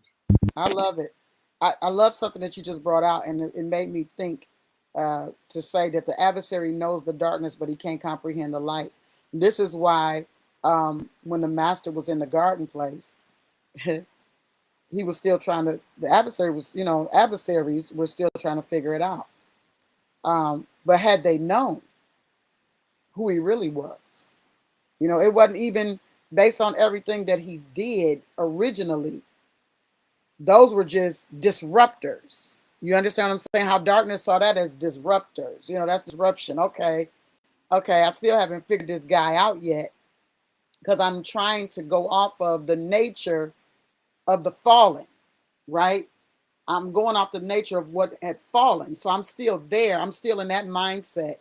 S1: I love it. I love something that you just brought out, and it made me think to say that the adversary knows the darkness, but he can't comprehend the light. This is why when the master was in the garden place, he was still trying to, adversaries were still trying to figure it out. But had they known who he really was, it wasn't even based on everything that he did originally. Those were just disruptors. You understand what I'm saying? How darkness saw that as disruptors. That's disruption. Okay. I still haven't figured this guy out yet because I'm trying to go off of the nature of the fallen, right? I'm going off the nature of what had fallen. So I'm still there. I'm still in that mindset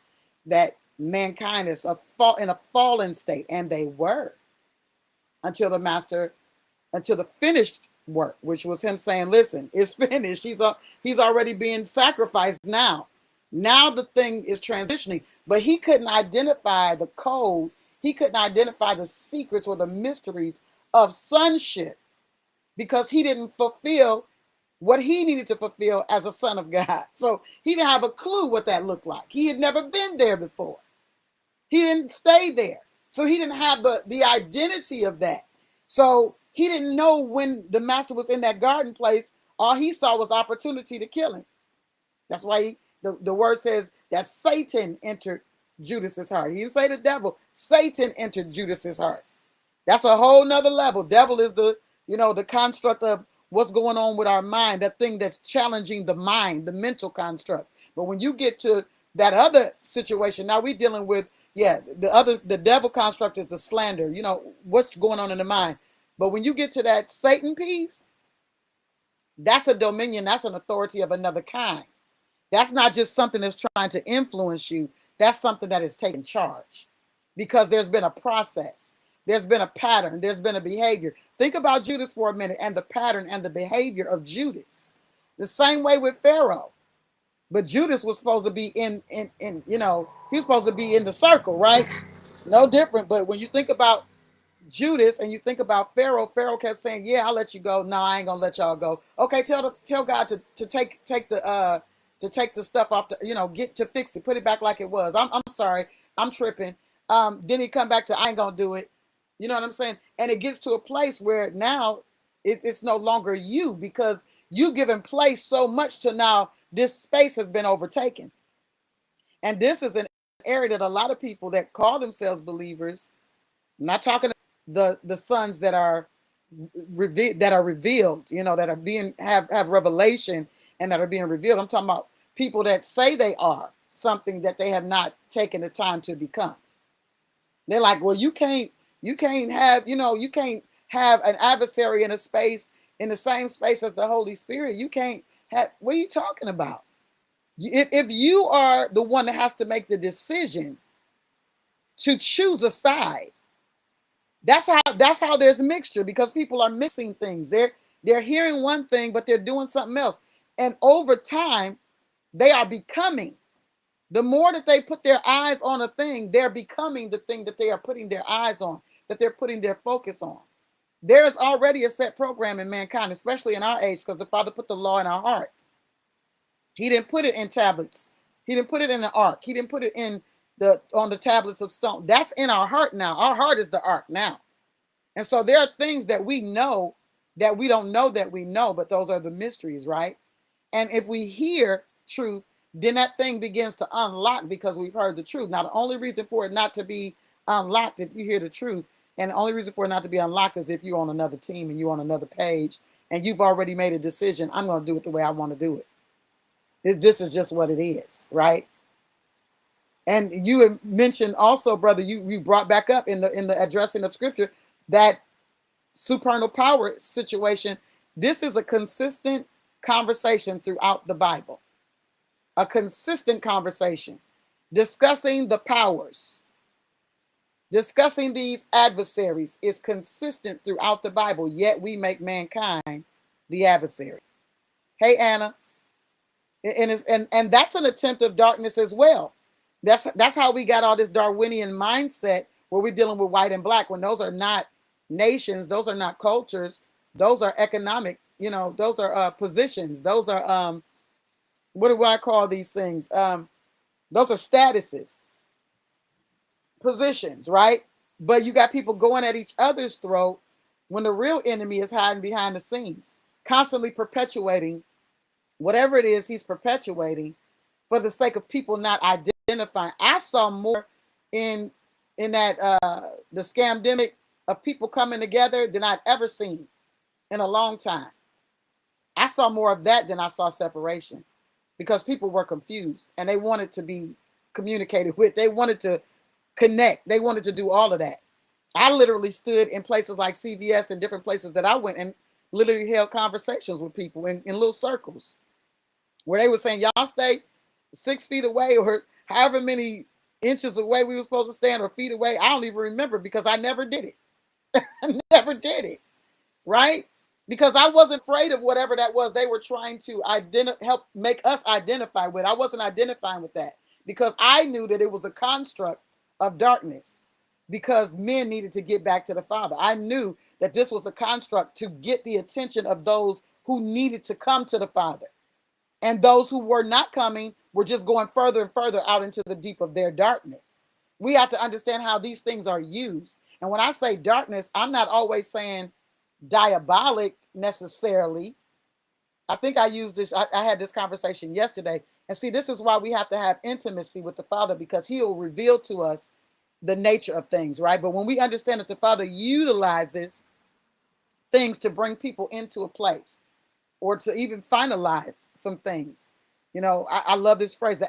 S1: that mankind is in a fallen state. And they were until the finished work, which was him saying, listen, it's finished. He's already being sacrificed now. Now the thing is transitioning, but he couldn't identify the code. He couldn't identify the secrets or the mysteries of sonship because he didn't fulfill what he needed to fulfill as a son of God. So he didn't have a clue what that looked like. He had never been there before. He didn't stay there. So he didn't have the identity of that. So he didn't know when the master was in that garden place, all he saw was opportunity to kill him. That's why the word says that Satan entered Judas's heart. He didn't say the devil. Satan entered Judas's heart. That's a whole nother level. Devil is the construct of what's going on with our mind, that thing that's challenging the mind, the mental construct. But when you get to that other situation, now we're dealing with, the devil construct is the slander, what's going on in the mind. But when you get to that Satan piece, that's a dominion, that's an authority of another kind. That's not just something that's trying to influence you. That's something that is taking charge because there's been a process. There's been a pattern. There's been a behavior. Think about Judas for a minute and the pattern and the behavior of Judas. The same way with Pharaoh. But Judas was supposed to be in he's supposed to be in the circle, right? No different. But when you think about Judas and you think about Pharaoh, Pharaoh kept saying, yeah, I'll let you go. No, I ain't gonna let y'all go. Okay, tell God to take the stuff off get to fix it, put it back like it was. I'm sorry, I'm tripping. Then he come back to I ain't gonna do it. You know what I'm saying? And it gets to a place where now it's no longer you because you've given place so much to now this space has been overtaken. And this is an area that a lot of people that call themselves believers, I'm not talking the sons that are revealed, that are being have revelation and that are being revealed. I'm talking about people that say they are something that they have not taken the time to become. They're like, well, you can't have an adversary in the same space as the Holy Spirit. You can't have, what are you talking about? If you are the one that has to make the decision to choose a side, that's how there's mixture, because people are missing things. They're hearing one thing, but they're doing something else. And over time, they are becoming. The more that they put their eyes on a thing, they're becoming the thing that they are putting their eyes on, that they're putting their focus on. There is already a set program in mankind, especially in our age, because the Father put the law in our heart. He didn't put it in tablets. He didn't put it in the ark. He didn't put it on the tablets of stone. That's in our heart now. Our heart is the ark now. And so there are things that we know that we don't know that we know, but those are the mysteries, right? And if we hear truth, then that thing begins to unlock because we've heard the truth. Now, the only reason for it not to be unlocked if you hear the truth, and the only reason for it not to be unlocked is if you're on another team and you're on another page and you've already made a decision, I'm going to do it the way I want to do it. This is just what it is, right? And you had mentioned also, brother, you brought back up in the addressing of scripture that supernal power situation. This is a consistent conversation throughout the Bible. A consistent conversation discussing the powers, discussing these adversaries is consistent throughout the Bible, yet we make mankind the adversary. Hey, Anna. And that's an attempt of darkness as well. That's how we got all this Darwinian mindset where we're dealing with white and black, when those are not nations, those are not cultures, those are economic, those are positions, those are what do I call these things? Those are statuses, positions, right? But you got people going at each other's throat when the real enemy is hiding behind the scenes, constantly perpetuating whatever it is he's perpetuating for the sake of people not identifying. I saw more in that the scamdemic of people coming together than I'd ever seen in a long time. I saw more of that than I saw separation, because people were confused and they wanted to be communicated with. They wanted to connect. They wanted to do all of that. I literally stood in places like CVS and different places that I went and literally held conversations with people in little circles where they were saying, y'all stay 6 feet away, or however many inches away we were supposed to stand, or feet away. I don't even remember because I never did it. I never did it. Right? because I wasn't afraid of whatever that was they were trying to help make us identify with. I wasn't identifying with that because I knew that it was a construct of darkness because men needed to get back to the Father. I knew that this was a construct to get the attention of those who needed to come to the Father. And those who were not coming were just going further and further out into the deep of their darkness. We have to understand how these things are used. And when I say darkness, I'm not always saying diabolic necessarily. I think I used this, I had this conversation yesterday. And see, this is why we have to have intimacy with the Father, because he'll reveal to us the nature of things, right? But when we understand that the Father utilizes things to bring people into a place or to even finalize some things, you know, I love this phrase: the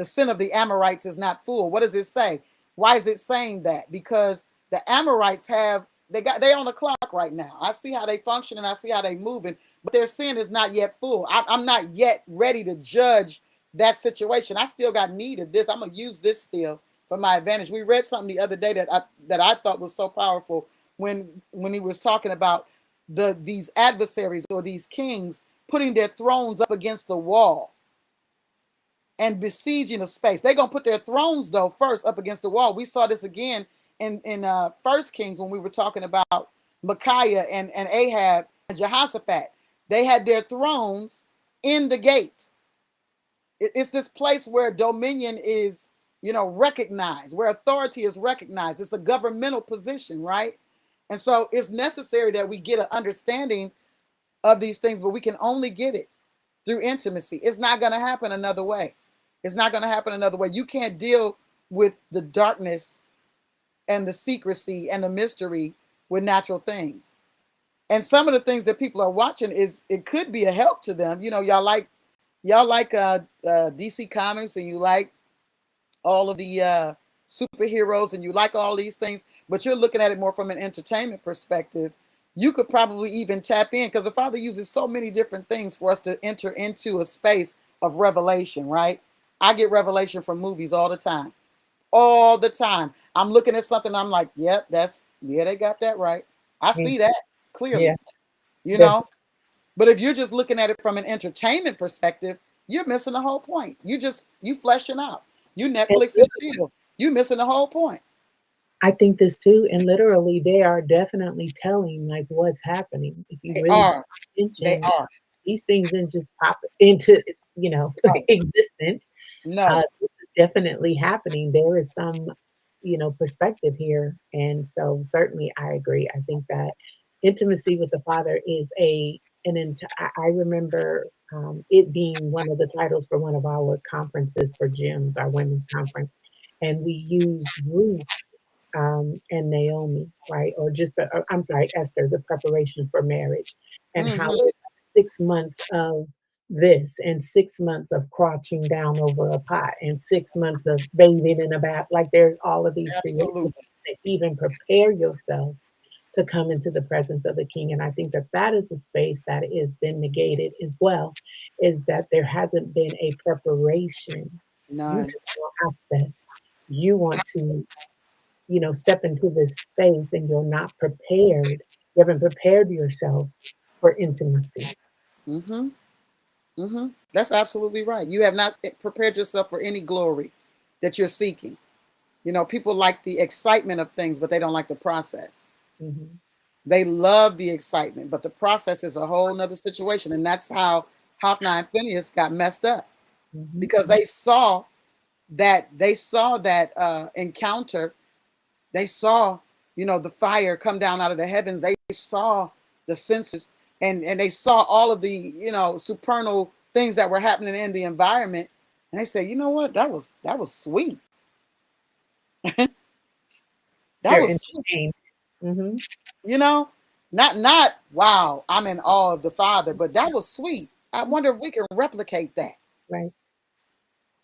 S1: sin of the Amorites is not full. What does it say? Why is it saying that? Because the Amorites they on the clock right now. I see how they function and I see how they moving, but their sin is not yet full. I'm not yet ready to judge that situation. I still got need of this. I'm gonna use this still for my advantage. We read something the other day that I thought was so powerful when he was talking about these adversaries or these kings putting their thrones up against the wall and besieging a space. They're gonna put their thrones though first up against the wall. We saw this again in First Kings when we were talking about Micaiah and Ahab and Jehoshaphat. They had their thrones in the gate. It's this place where dominion is, you know, recognized, where authority is recognized. It's a governmental position, right? And so it's necessary that we get an understanding of these things, but we can only get it through intimacy. It's not going to happen another way. It's not going to happen another way. You can't deal with the darkness and the secrecy and the mystery with natural things. And some of the things that people are watching it could be a help to them. You know, y'all like DC Comics and you like all of the superheroes and you like all these things, but you're looking at it more from an entertainment perspective. You could probably even tap in because the Father uses so many different things for us to enter into a space of revelation, right? I get revelation from movies all the time. All the time. I'm looking at something, I'm like, yep, they got that right. I see that clearly,
S2: Yeah,
S1: you
S2: definitely.
S1: know? But if you're just looking at it from an entertainment perspective, you're missing the whole point. You fleshing out. You
S2: And
S1: Netflix and chill. You missing the whole point.
S2: I think this too, and literally they are definitely telling like what's happening. If you
S1: They
S2: really
S1: are.
S2: pay
S1: They
S2: attention,
S1: are.
S2: these things didn't just pop into,
S1: No.
S2: existence.
S1: No.
S2: This is definitely happening. There is some, perspective here. And so certainly I agree. I think that intimacy with the Father is I remember it being one of the titles for one of our conferences for gyms, our women's conference. And we used Ruth and Naomi, right? Or just I'm sorry, Esther, the preparation for marriage, and how
S1: Mm-hmm.
S2: 6 months of this and 6 months of crouching down over a pot and 6 months of bathing in a bath. Like there's all of these prerequisites
S1: Absolutely.
S2: to even prepare yourself to come into the presence of the King. And I think that that is a space that has been negated as well, is that there hasn't been a preparation. You
S1: None.
S2: just want access. You want to step into this space and you're not prepared. You haven't prepared yourself for intimacy.
S1: Mm-hmm. Mm-hmm. That's absolutely right. You have not prepared yourself for any glory that you're seeking. You know, people like the excitement of things, but they don't like the process.
S2: Mhm,
S1: They love the excitement, but the process is a whole nother situation. And that's how Hophni and Phineas got messed up
S2: mhm.
S1: because they saw that encounter. They saw, the fire come down out of the heavens. They saw the censers and they saw all of the, supernal things that were happening in the environment. And they said, you know what? That was sweet. That
S2: They're
S1: was sweet.
S2: entertained. Mhm.
S1: You know, not wow, I'm in awe of the Father, but that was sweet. I wonder if we can replicate that.
S2: Right,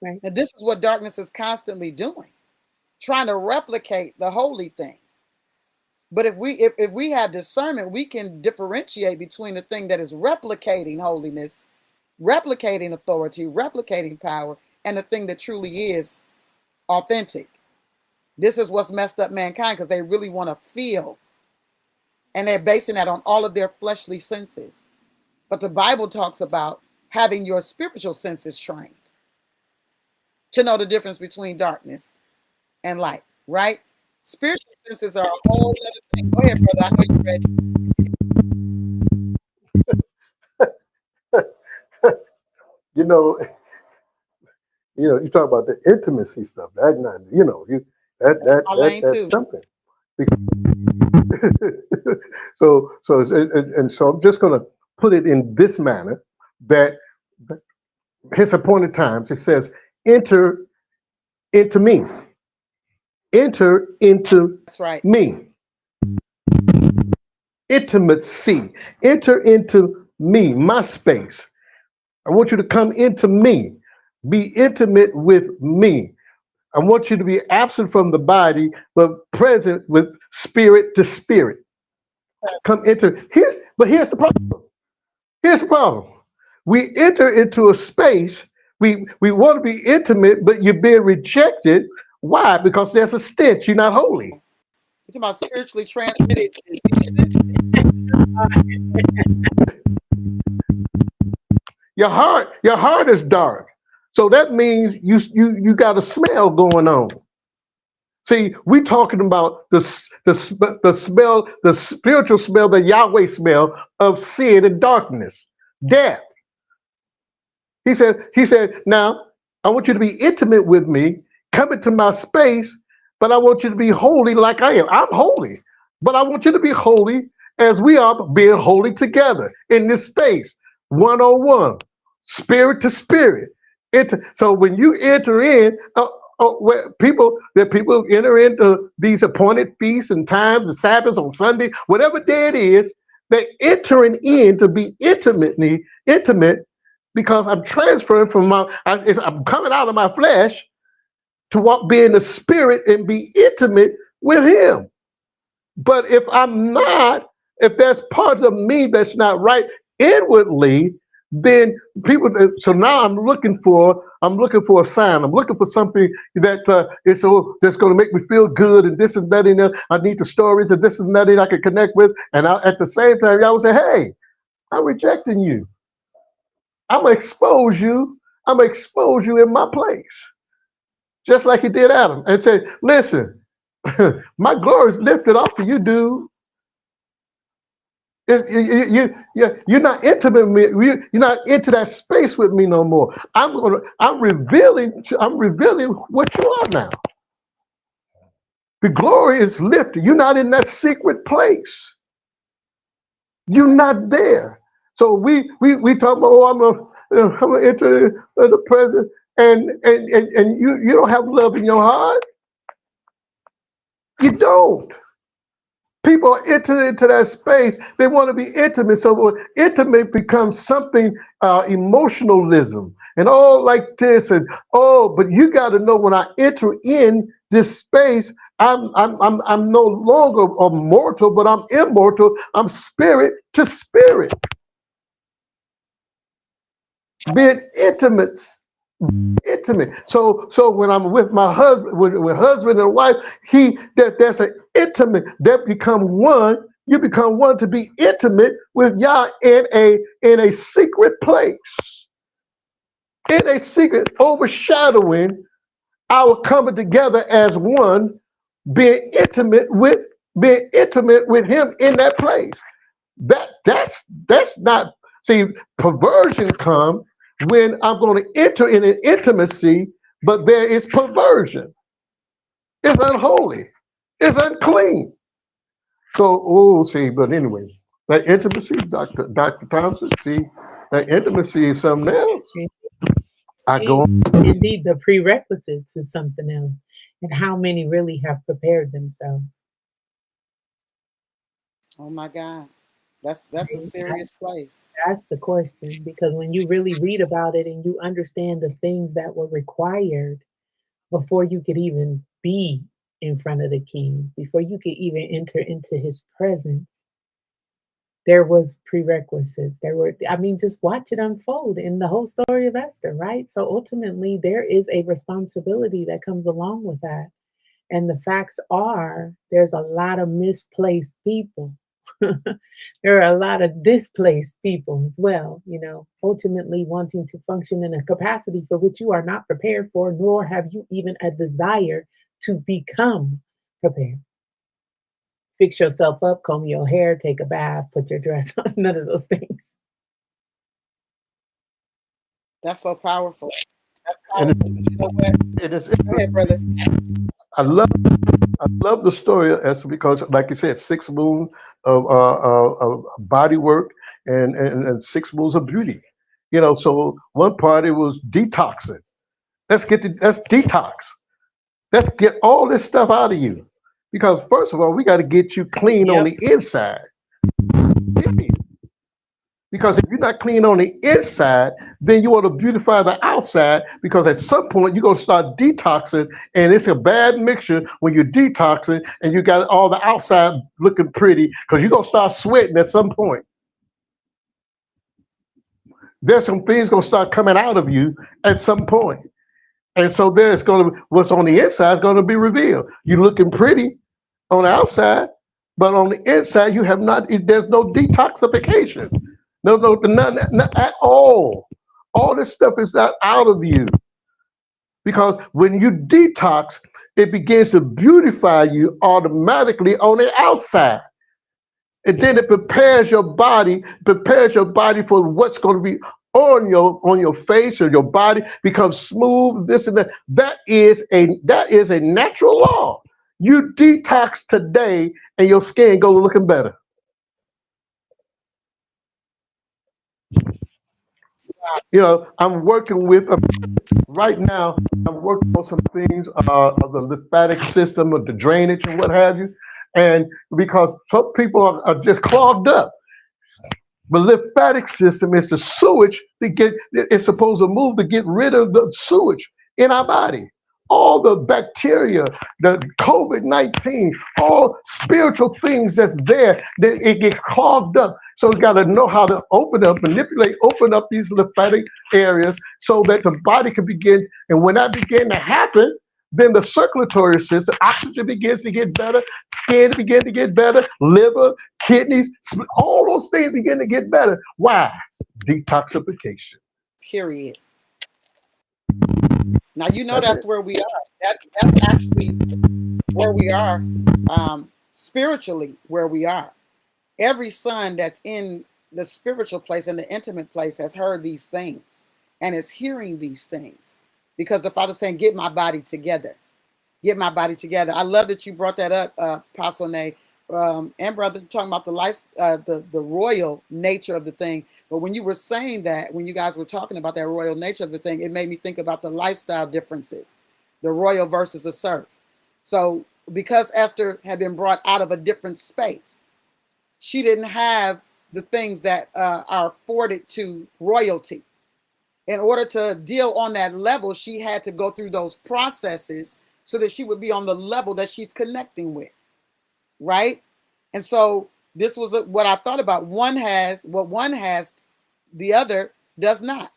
S2: right.
S1: And this is what darkness is constantly doing, trying to replicate the holy thing. But if we have discernment, we can differentiate between the thing that is replicating holiness, replicating authority, replicating power, and the thing that truly is authentic. This is what's messed up mankind because they really want to feel And they're basing that on all of their fleshly senses. But the Bible talks about having your spiritual senses trained to know the difference between darkness and light, right? Spiritual senses are a whole other thing. Go ahead, brother. I know you're ready.
S3: You know, you talk about the intimacy stuff. That not,
S1: That's my lane
S3: that's
S1: too.
S3: something. So I'm just going to put it in this manner that his appointed times. It says, "Enter into me, enter into
S1: That's right.
S3: me, intimacy, enter into me, my space. I want you to come into me, be intimate with me. I want you to be absent from the body, but present with spirit to spirit. Come enter. Here's the problem. Here's the problem. We enter into a space. We want to be intimate, but you're being rejected. Why? Because there's a stench. You're not holy.
S1: You're talking about spiritually transmitted diseases.
S3: Your heart is dark. So that means you got a smell going on. See, we talking about the smell, the spiritual smell, the Yahweh smell of sin and darkness, death. He said, now I want you to be intimate with me, come into my space, but I want you to be holy like I am. I'm holy, but I want you to be holy as we are being holy together in this space, one on one, spirit to spirit. So when you enter in, where people enter into these appointed feasts and times, the Sabbaths on Sunday, whatever day it is, they're entering in to be intimate because I'm transferring from I'm coming out of my flesh to walk, be in the spirit and be intimate with Him. But if I'm not, if there's parts of me that's not right inwardly, then people. So now I'm looking for a sign. I'm looking for something that that's going to make me feel good and this and that. And that. I need the stories and this and that I can connect with. And at the same time, I would say, hey, I'm rejecting you. I'm gonna expose you. I'm gonna expose you in my place, just like He did Adam, and say, "Listen, my glory is lifted off of you, dude. You're not intimate with me. You're not into that space with me no more. I'm revealing what you are now. The glory is lifted. You're not in that secret place. You're not there. So we talk about, oh, I'm gonna enter the presence, and you don't have love in your heart. You don't. People are entering into that space. They want to be intimate. So intimate becomes something emotionalism and all like this and but you got to know when I enter in this space, I'm no longer a mortal, but I'm immortal. I'm spirit to spirit, being intimate. So when I'm with my husband, with husband and wife, there's an intimate that become one. You become one to be intimate with Yah in a secret place, in a secret, overshadowing our coming together as one, being intimate with Him in that place. That's not. See, perversion comes when I'm going to enter in an intimacy, but there is perversion. It's unholy. It's unclean. So, see, but anyway, that intimacy, Dr. Thompson, see, that intimacy is something else. I go on.
S2: Indeed, the prerequisites is something else, and how many really have prepared themselves.
S1: Oh my God. That's a
S2: Right?
S1: serious place.
S2: That's the question, because when you really read about it and you understand the things that were required before you could even be in front of the king, before you could even enter into his presence, there was prerequisites. There were, I mean, just watch it unfold in the whole story of Esther, right? So ultimately, there is a responsibility that comes along with that. And the facts are, there's a lot of misplaced people. There are a lot of displaced people as well, ultimately wanting to function in a capacity for which you are not prepared for, nor have you even a desire to become prepared. Fix yourself up, comb your hair, take a bath, put your dress on, none of those things.
S1: That's so powerful. That's
S3: And,
S1: powerful. You know what?
S3: it's,
S1: Go ahead, brother.
S3: I love the story as because, like you said, 6 moons of body work and 6 moons of beauty. So one party was detoxing. Let's detox. Let's get all this stuff out of you. Because first of all, we got to get you clean on
S1: Yep.
S3: the inside. Because if you're not clean on the inside, then you want to beautify the outside. Because at some point you're gonna start detoxing, and it's a bad mixture when you're detoxing and you got all the outside looking pretty. Because you're gonna start sweating at some point. There's some things gonna start coming out of you at some point. And so there's gonna what's on the inside is gonna be revealed. You're looking pretty on the outside, but on the inside you have not. There's no detoxification. No, no, none, none at all. All this stuff is not out of you because when you detox, it begins to beautify you automatically on the outside. And then it prepares your body for what's going to be on your face or your body becomes smooth, this and that. That is a natural law. You detox today and your skin goes looking better. I'm working with right now. I'm working on some things of the lymphatic system, of the drainage and what have you, and because some people are just clogged up. The lymphatic system is the sewage to get. It's supposed to move to get rid of the sewage in our body. All the bacteria, the COVID-19, all spiritual things that's there, that it gets clogged up. So we got to know how to open up these lymphatic areas so that the body can begin. And when that begins to happen, then the circulatory system, oxygen begins to get better, skin begins to get better, liver, kidneys, all those things begin to get better. Why? Detoxification.
S1: Period. Now you know
S3: That's
S1: that's
S3: it.
S1: where we are. That's actually where we are, spiritually where we are. Every son that's in the spiritual place and the intimate place has heard these things and is hearing these things because the Father's saying, "Get my body together. Get my body together." I love that you brought that up, Apostle Nay, and brother, talking about the life, the royal nature of the thing. But when you were saying that, when you guys were talking about that royal nature of the thing, it made me think about the lifestyle differences, the royal versus the serf. So because Esther had been brought out of a different space, she didn't have the things that are afforded to royalty. In order to deal on that level, she had to go through those processes so that she would be on the level that she's connecting with, right? And so this was what I thought about. One has what one has, the other does not.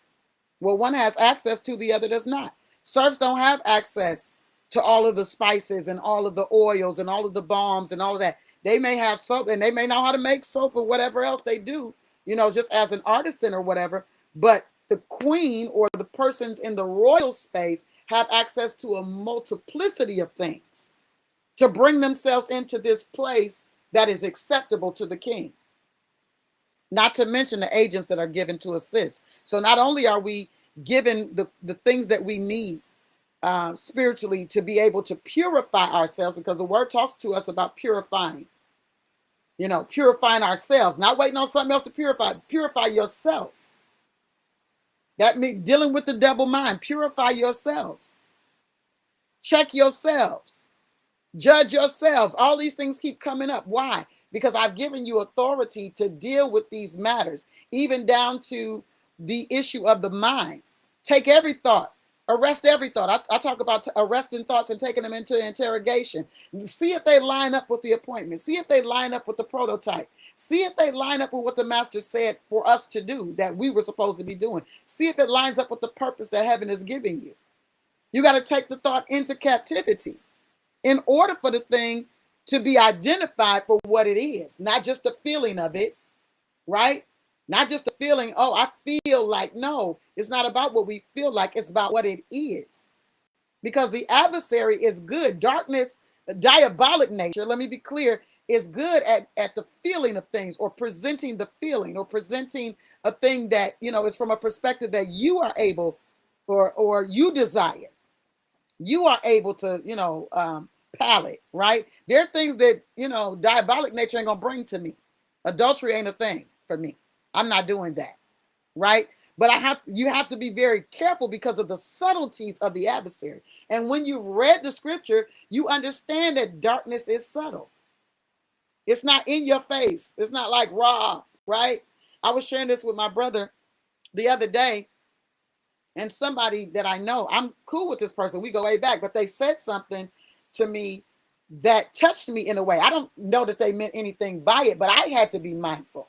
S1: What one has access to, the other does not. Serfs don't have access to all of the spices and all of the oils and all of the balms and all of that. They may have soap and they may know how to make soap or whatever else they do, just as an artisan or whatever. But the queen or the persons in the royal space have access to a multiplicity of things to bring themselves into this place that is acceptable to the king. Not to mention the agents that are given to assist. So not only are we given the things that we need spiritually to be able to purify ourselves, because the word talks to us about purifying, purifying ourselves, not waiting on something else to purify yourself. That means dealing with the double mind. Purify yourselves. Check yourselves. Judge yourselves. All these things keep coming up. Why? Because I've given you authority to deal with these matters, even down to the issue of the mind. Take every thought. Arrest every thought. I talk about arresting thoughts and taking them into interrogation. See if they line up with the appointment. See if they line up with the prototype. See if they line up with what the master said for us to do, that we were supposed to be doing. See if it lines up with the purpose that heaven is giving you. You got to take the thought into captivity in order for the thing to be identified for what it is, not just the feeling of it, right? Not just the feeling, oh, I feel like, no, it's not about what we feel like, it's about what it is. Because the adversary is good. Darkness, diabolic nature, let me be clear, is good at the feeling of things, or presenting the feeling, or presenting a thing that, is from a perspective that you are able, or you desire. You are able to, palate, right? There are things that, diabolic nature ain't gonna bring to me. Adultery ain't a thing for me. I'm not doing that, right? But you have to be very careful because of the subtleties of the adversary. And when you've read the scripture, you understand that darkness is subtle. It's not in your face. It's not like raw, right? I was sharing this with my brother the other day, and somebody that I know, I'm cool with this person. We go way back, but they said something to me that touched me in a way. I don't know that they meant anything by it, but I had to be mindful,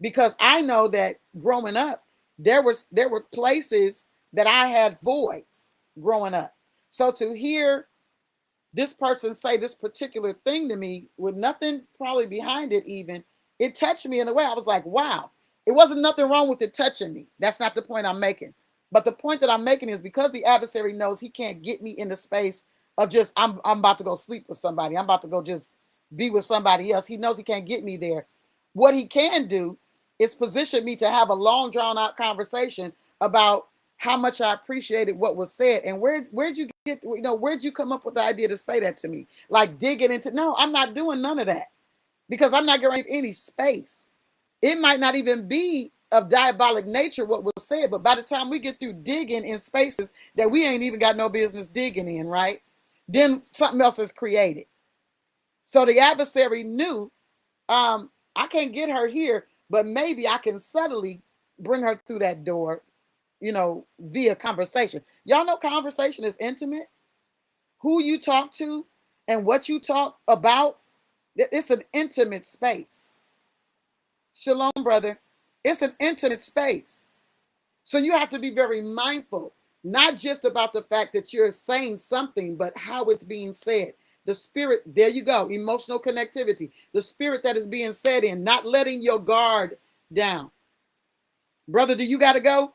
S1: because I know that growing up, there were places that I had voids growing up. So to hear this person say this particular thing to me with nothing probably behind it, even, it touched me in a way. I was like, wow, it wasn't nothing wrong with it touching me. That's not the point I'm making. But the point that I'm making is, because the adversary knows he can't get me in the space of just, I'm about to go sleep with somebody, I'm about to go just be with somebody else. He knows he can't get me there. What he can do is position me to have a long drawn out conversation about how much I appreciated what was said. And where'd you get, where'd you come up with the idea to say that to me? Like digging into, no, I'm not doing none of that, because I'm not giving any space. It might not even be of diabolic nature what was said, but by the time we get through digging in spaces that we ain't even got no business digging in, right? Then something else is created. So the adversary knew, I can't get her here, but maybe I can subtly bring her through that door, via conversation. Y'all know conversation is intimate. Who you talk to and what you talk about, it's an intimate space. Shalom, brother. It's an intimate space. So you have to be very mindful, not just about the fact that you're saying something, but how it's being said. The spirit, there you go, emotional connectivity. The spirit that is being said in, not letting your guard down. Brother, do you got to go?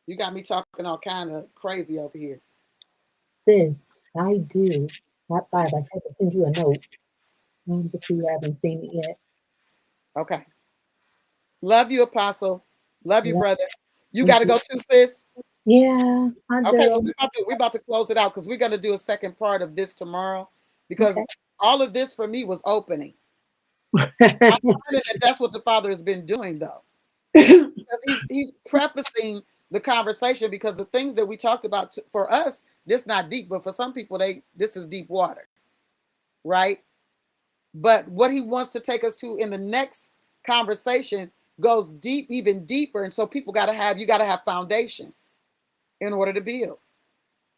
S1: You got me talking all kind of crazy over here.
S4: Sis, I do. Not five. I tried to send you a note, but you haven't seen it yet.
S1: Okay. Love you, Apostle. Love you,
S4: Yeah,
S1: brother. You
S4: thank
S1: got to
S4: you.
S1: go too, sis.
S4: Yeah, I
S1: Okay, well,
S4: do.
S1: we're about to close it out, because we're going to do a second part of this tomorrow, because
S4: Okay.
S1: all of this for me was opening. I'm learning that that's what the Father has been doing, though. Because he's prefacing the conversation, because the things that we talked about, for us, this not deep, but for some people, this is deep water, right? But what he wants to take us to in the next conversation goes deep, even deeper. And so you got to have foundation in order to build.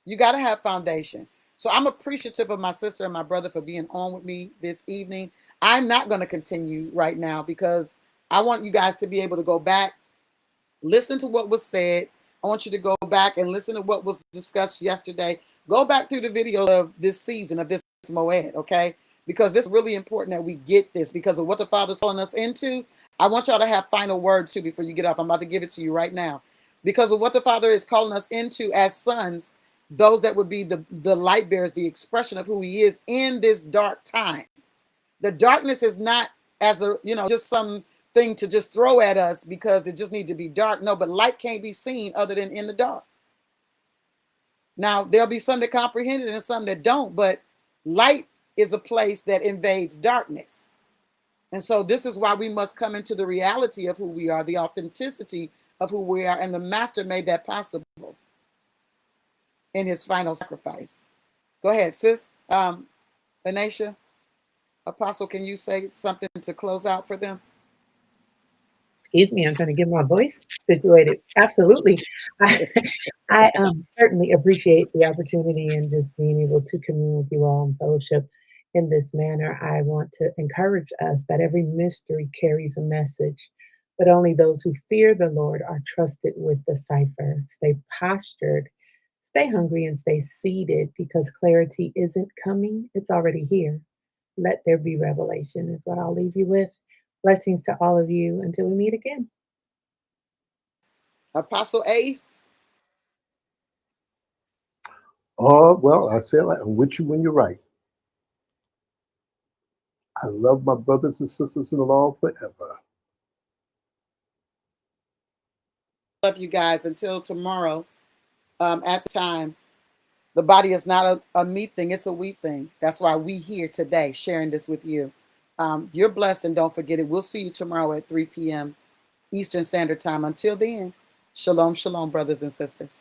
S1: You got to have foundation. So I'm appreciative of my sister and my brother for being on with me this evening. I'm not going to continue right now, because I want you guys to be able to go back, listen to what was said. I want you to go back and listen to what was discussed yesterday. Go back through the video of this season, of this Moed, okay? Because it's really important that we get this, because of what the Father's calling us into. I want y'all to have final words too before you get off. I'm about to give it to you right now. Because of what the Father is calling us into as sons, those that would be the light bearers, the expression of who he is in this dark time. The darkness is not as a, just some thing to just throw at us because it just needs to be dark. No, but light can't be seen other than in the dark. Now, there'll be some that comprehend it and some that don't, but light is a place that invades darkness. And so this is why we must come into the reality of who we are, the authenticity of who we are, and the Master made that possible in his final sacrifice. Go ahead, sis. Anisha, Apostle, can you say something to close out for them?
S4: Excuse me, I'm trying to get my voice situated. Absolutely. I certainly appreciate the opportunity and just being able to commune with you all in fellowship in this manner. I want to encourage us that every mystery carries a message, but only those who fear the Lord are trusted with the cipher. Stay postured Stay hungry and stay seated because clarity isn't coming, it's already here. Let there be revelation, is what I'll leave you with. Blessings to all of you until we meet again.
S1: Apostle Ace.
S3: Oh, well, I said, I'm with you when you're right. I love my brothers and sisters in the Lord forever.
S1: Love you guys until tomorrow. At the time, the body is not a me thing, it's a we thing. That's why we here today sharing this with you. You're blessed, and don't forget it. We'll see you tomorrow at 3 p.m. Eastern Standard Time. Until then, shalom, shalom, brothers and sisters.